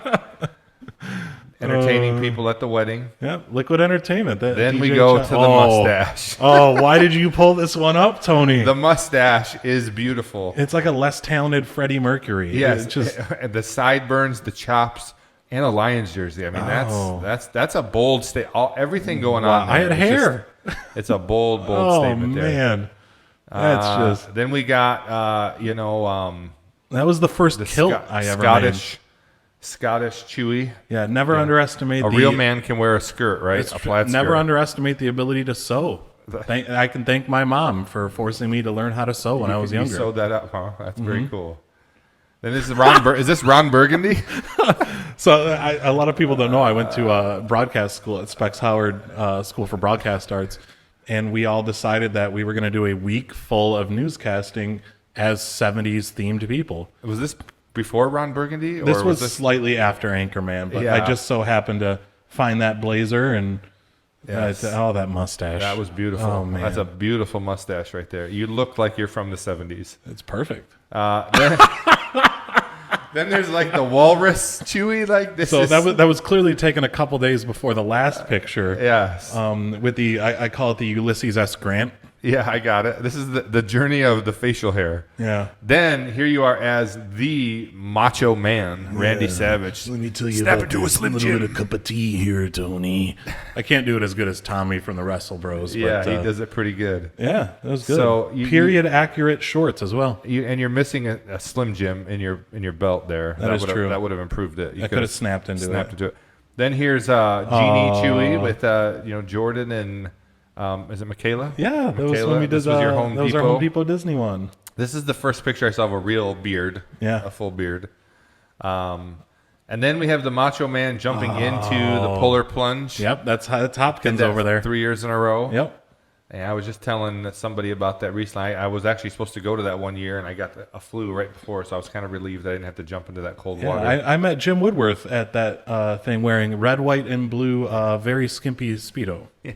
Entertaining people at the wedding. Yeah, Liquid Entertainment. Then we go to the mustache. Why did you pull this one up, Tony? The mustache is beautiful. It's like a less talented Freddie Mercury. Yes, it's just the sideburns, the chops, and a Lions jersey. I mean, that's a bold everything going on. I had hair. It's a bold statement there. Oh man, that's just. Then we got that was the first kilt I ever made. Scottish Chewy. Yeah, never underestimate a real man can wear a skirt, right? A plaid skirt. Never underestimate the ability to sew. I can thank my mom for forcing me to learn how to sew when I was younger. You sewed that up, huh? That's very cool. Then this is Ron. Is this Ron Burgundy? So a lot of people don't know I went to broadcast school at Specs Howard School for Broadcast Arts, and we all decided that we were going to do a week full of newscasting as 70s themed people. Was this before Ron Burgundy? Or This was slightly after Anchorman, but I just so happened to find that blazer and that mustache. That was beautiful. Oh, man. That's a beautiful mustache right there. You look like you're from the 70s. It's perfect. Then there's like the walrus Chewy, like this. So that was clearly taken a couple days before the last picture. Yes. With the I call it the Ulysses S. Grant. Yeah, I got it. This is the journey of the facial hair. Yeah. Then here you are as the macho man, Randy Savage. Let me tell you Snap about into a this Slim little Jim. bit of cup of tea here, Tony. I can't do it as good as Tommy from the Wrestle Bros. Yeah, but, he does it pretty good. Yeah, that was good. So period accurate shorts as well. You're missing a Slim Jim in your belt there. That is true. That would have improved it. You I could have snapped into it. Then here's Jeannie Chewy with Jordan and is it Michaela? Yeah, that was Michaela? when we did This was your Home that was Depot. our Home Depot Disney one. This is the first picture I saw of a real beard. Yeah. A full beard. And then we have the Macho Man jumping into the polar plunge. Yep, that's Hopkins Did that over there. 3 years in a row. Yep. And I was just telling somebody about that recently. I was actually supposed to go to that one year, and I got a flu right before, so I was kind of relieved that I didn't have to jump into that cold water. I met Jim Woodworth at that thing wearing red, white, and blue, very skimpy Speedo. Yeah.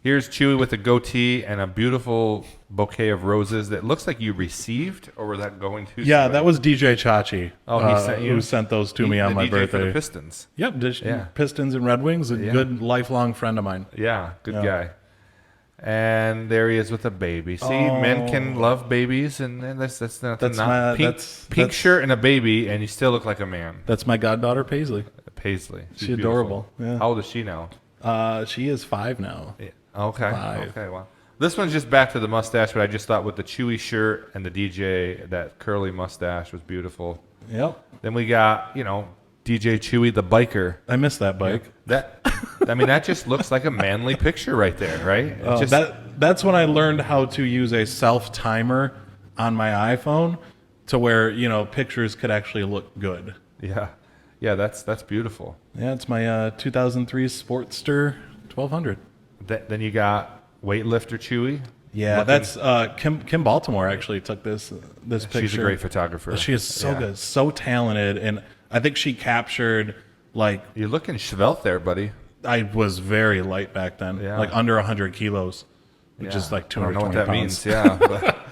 Here's Chewy with a goatee and a beautiful bouquet of roses that looks like you received, or was that going to? Yeah, somebody? that was DJ Chachi. Oh, he sent you? Who sent those to me on my DJ birthday. for the Pistons. Yep, Pistons and Red Wings, a good lifelong friend of mine. Yeah, good guy. And there he is with a baby. See, men can love babies, and that's nothing. Pink shirt and a baby, and you still look like a man. That's my goddaughter Paisley. Paisley, She's adorable. Yeah. How old is she now? She is 5 now. Yeah. Okay. 5. Okay. Well, this one's just back to the mustache, but I just thought with the Chewy shirt and the DJ, that curly mustache was beautiful. Yep. Then we got DJ Chewy the biker. I missed that bike. That just looks like a manly picture right there, right? That's when I learned how to use a self timer on my iPhone to where pictures could actually look good. Yeah. That's beautiful. Yeah, it's my 2003 Sportster 1200. Then you got weightlifter Chewy. Yeah, that's Kim Baltimore actually took this picture. She's a great photographer. She is so good, so talented, and I think she captured you're looking svelte there, buddy. I was very light back then, like under 100 kilos, which is like 220 pounds. Means. Yeah, but.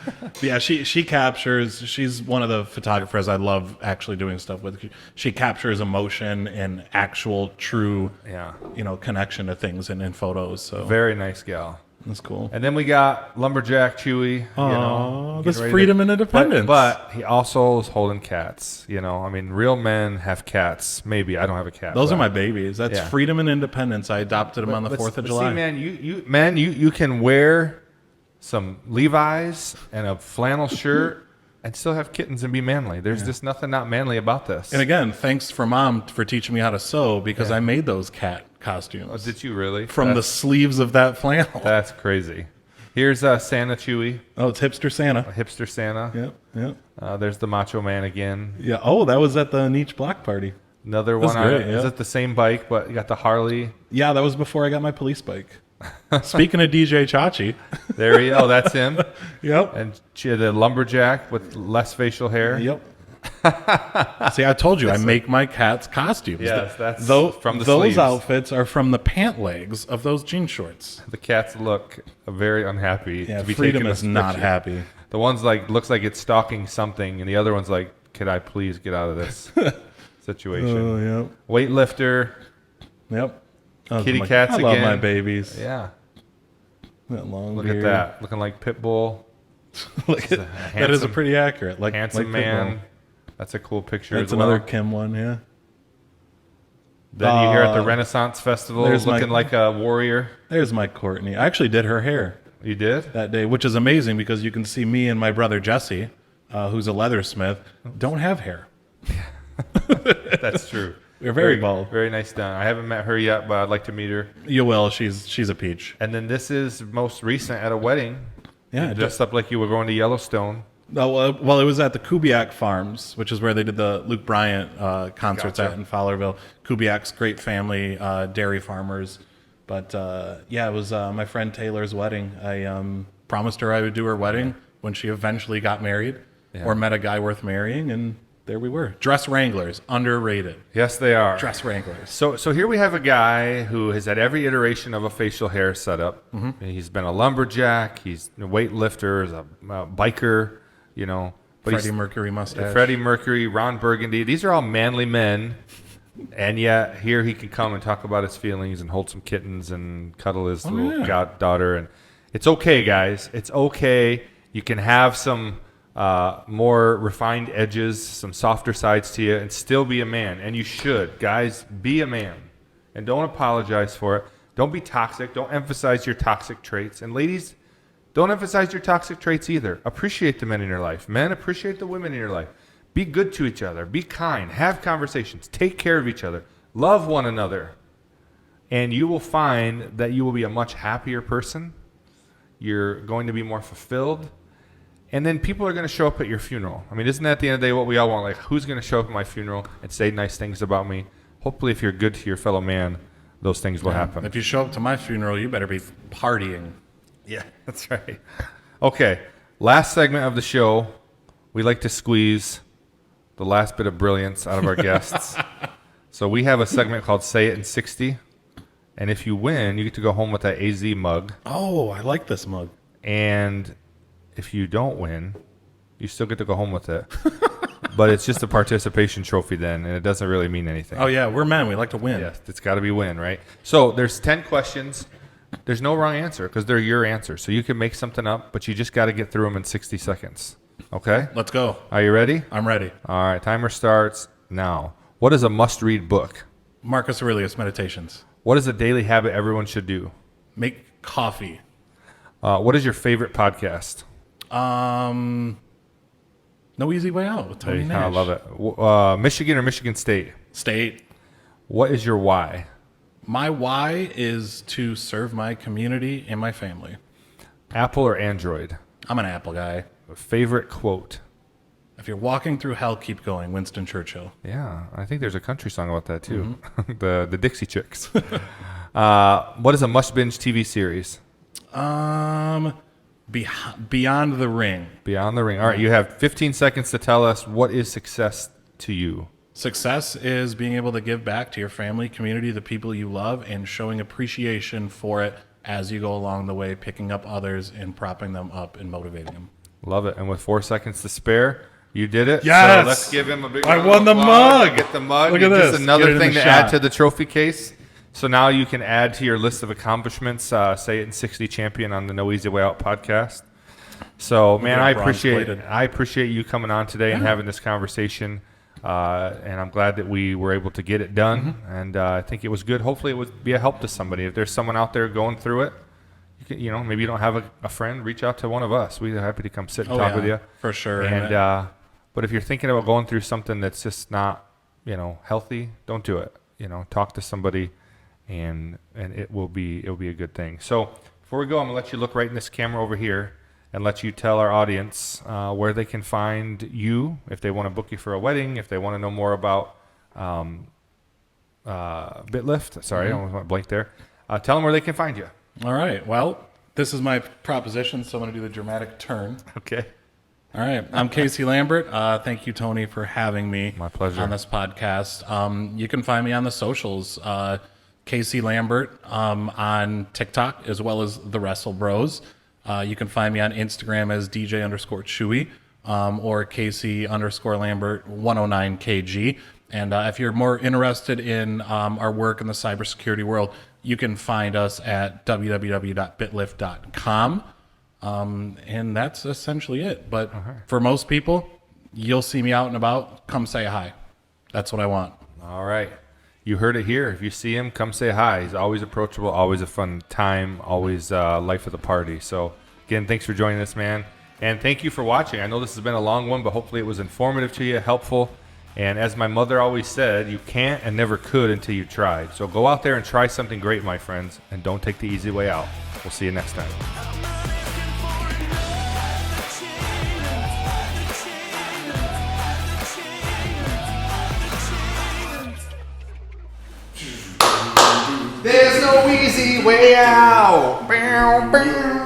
Yeah, she captures. She's one of the photographers I love actually doing stuff with. She captures emotion and actual, true, connection to things in photos. So very nice gal. That's cool. And then we got Lumberjack Chewy. This freedom and independence. But he also is holding cats. Real men have cats. Maybe I don't have a cat. Those are my babies. That's freedom and independence. I adopted them on the 4th of July. See, man, you can wear some Levi's and a flannel shirt and still have kittens and be manly. There's just nothing not manly about this. And again, thanks for Mom for teaching me how to sew because I made those cat costumes. Oh, did you really? From the sleeves of that flannel. That's crazy. Here's Santa Chewy. Oh, it's Hipster Santa. Hipster Santa. Yep. There's the Macho Man again. Yeah. Oh, that was at the Nietzsche Block Party. Another one. Great, Is it the same bike, but you got the Harley? Yeah, that was before I got my police bike. Speaking of DJ Chachi. There he is. That's him. Yep. And the lumberjack with less facial hair. Yep. See, I told you, I make my cats costumes. Yes, that's from the those sleeves. outfits are from the pant legs of those jean shorts. The cats look very unhappy. Yeah, to be Freedom taking is this not picture. happy. The one's looks like it's stalking something, and the other one's like, could I please get out of this situation? Oh, yep. Weightlifter. Yep. Kitty cats I again. love my babies. Yeah. That long Look beard. at that. Looking like Pitbull. That is a pretty accurate. Handsome like man. Pitbull. That's a cool picture That's as well. another Kim one, yeah. Then you here at the Renaissance Festival looking like a warrior. There's my Courtney. I actually did her hair. You did? That day, which is amazing because you can see me and my brother Jesse, who's a leathersmith, don't have hair. That's true. We're very bold. Very nice done. I haven't met her yet, but I'd like to meet her. You will. She's a peach. And then this is most recent at a wedding. Yeah, You dressed up like you were going to Yellowstone. No, well, it was at the Kubiak Farms, which is where they did the Luke Bryant concerts Gotcha. at in Fowlerville. Kubiak's great family, dairy farmers. But yeah, it was my friend Taylor's wedding. I promised her I would do her wedding when she eventually got married or met a guy worth marrying, and there we were. Dress Wranglers, underrated. Yes, they are. Dress Wranglers. So here we have a guy who has had every iteration of a facial hair setup. Mm-hmm. He's been a lumberjack. He's a weightlifter. He's a biker. You know, but Freddie Mercury mustache. Freddie Mercury, Ron Burgundy. These are all manly men, and yet here he can come and talk about his feelings and hold some kittens and cuddle his little goddaughter. And it's okay, guys. It's okay. You can have some more refined edges, some softer sides to you, and still be a man. And you should, guys, be a man, and don't apologize for it. Don't be toxic. Don't emphasize your toxic traits. And ladies, don't emphasize your toxic traits either. Appreciate the men in your life. Men, appreciate the women in your life. Be good to each other. Be kind. Have conversations. Take care of each other. Love one another. And you will find that you will be a much happier person. You're going to be more fulfilled. And then people are going to show up at your funeral. I mean, isn't that at the end of the day what we all want? Like, who's going to show up at my funeral and say nice things about me? Hopefully, if you're good to your fellow man, those things will happen. If you show up to my funeral, you better be partying. Yeah, that's right. Okay, last segment of the show, we like to squeeze the last bit of brilliance out of our guests. So we have a segment called Say It in 60. And if you win, you get to go home with that AZ mug. Oh, I like this mug. And if you don't win, you still get to go home with it. But it's just a participation trophy then, and it doesn't really mean anything. Oh, yeah, we're men. We like to win. Yes, it's got to be win, right? So there's 10 questions. There's no wrong answer because they're your answers. So you can make something up, but you just got to get through them in 60 seconds. Okay? Let's go. Are you ready? I'm ready. All right. Timer starts now. What is a must-read book? Marcus Aurelius Meditations. What is a daily habit everyone should do? Make coffee. What is your favorite podcast? No Easy Way Out with Tony Nash. I love it. Michigan or Michigan State? State. What is your why? My why is to serve my community and my family. Apple or Android? I'm an Apple guy. Favorite quote? If you're walking through hell, keep going. Winston Churchill. Yeah, I think there's a country song about that too. Mm-hmm. the Dixie Chicks. What is a must-binge TV series? Beyond the Ring. Beyond the Ring. All right, you have 15 seconds to tell us what is success to you. Success is being able to give back to your family, community, the people you love, and showing appreciation for it as you go along the way, picking up others and propping them up and motivating them. Love it. And with 4 seconds to spare, you did it. Yes! So let's give him a big I round won of the applause. mug. Get the mug. Look at Just this. another Get it in thing the to add shot. to the trophy case. So now you can add to your list of accomplishments, Say It in 60 champion on the No Easy Way Out podcast. So, man, I appreciate you coming on today and having this conversation. And I'm glad that we were able to get it done. Mm-hmm. And I think it was good. Hopefully it would be a help to somebody. If there's someone out there going through it, maybe you don't have a friend, reach out to one of us. We're happy to come sit and talk with you. For sure. And but if you're thinking about going through something that's just not, healthy, don't do it. Talk to somebody, and it will be a good thing. So before we go, I'm gonna let you look right in this camera over here and let you tell our audience where they can find you if they want to book you for a wedding, if they want to know more about BitLift. Sorry, I almost went blank there. Tell them where they can find you. All right. Well, this is my proposition, so I'm going to do the dramatic turn. Okay. All right. I'm Casey Lambert. Thank you, Tony, for having me. My pleasure. On this podcast. You can find me on the socials, Casey Lambert on TikTok, as well as the Wrestle Bros. You can find me on Instagram as DJ_Chewy or Casey_Lambert 109kg. And if you're more interested in our work in the cybersecurity world, you can find us at www.bitlift.com. And that's essentially it. But for most people, you'll see me out and about. Come say hi. That's what I want. All right. You heard it here. If you see him, come say hi. He's always approachable, always a fun time, always life of the party. So, again, thanks for joining us, man. And thank you for watching. I know this has been a long one, but hopefully it was informative to you, helpful. And as my mother always said, you can't and never could until you tried. So go out there and try something great, my friends, and don't take the easy way out. We'll see you next time. There's no easy way out. Bow, bow.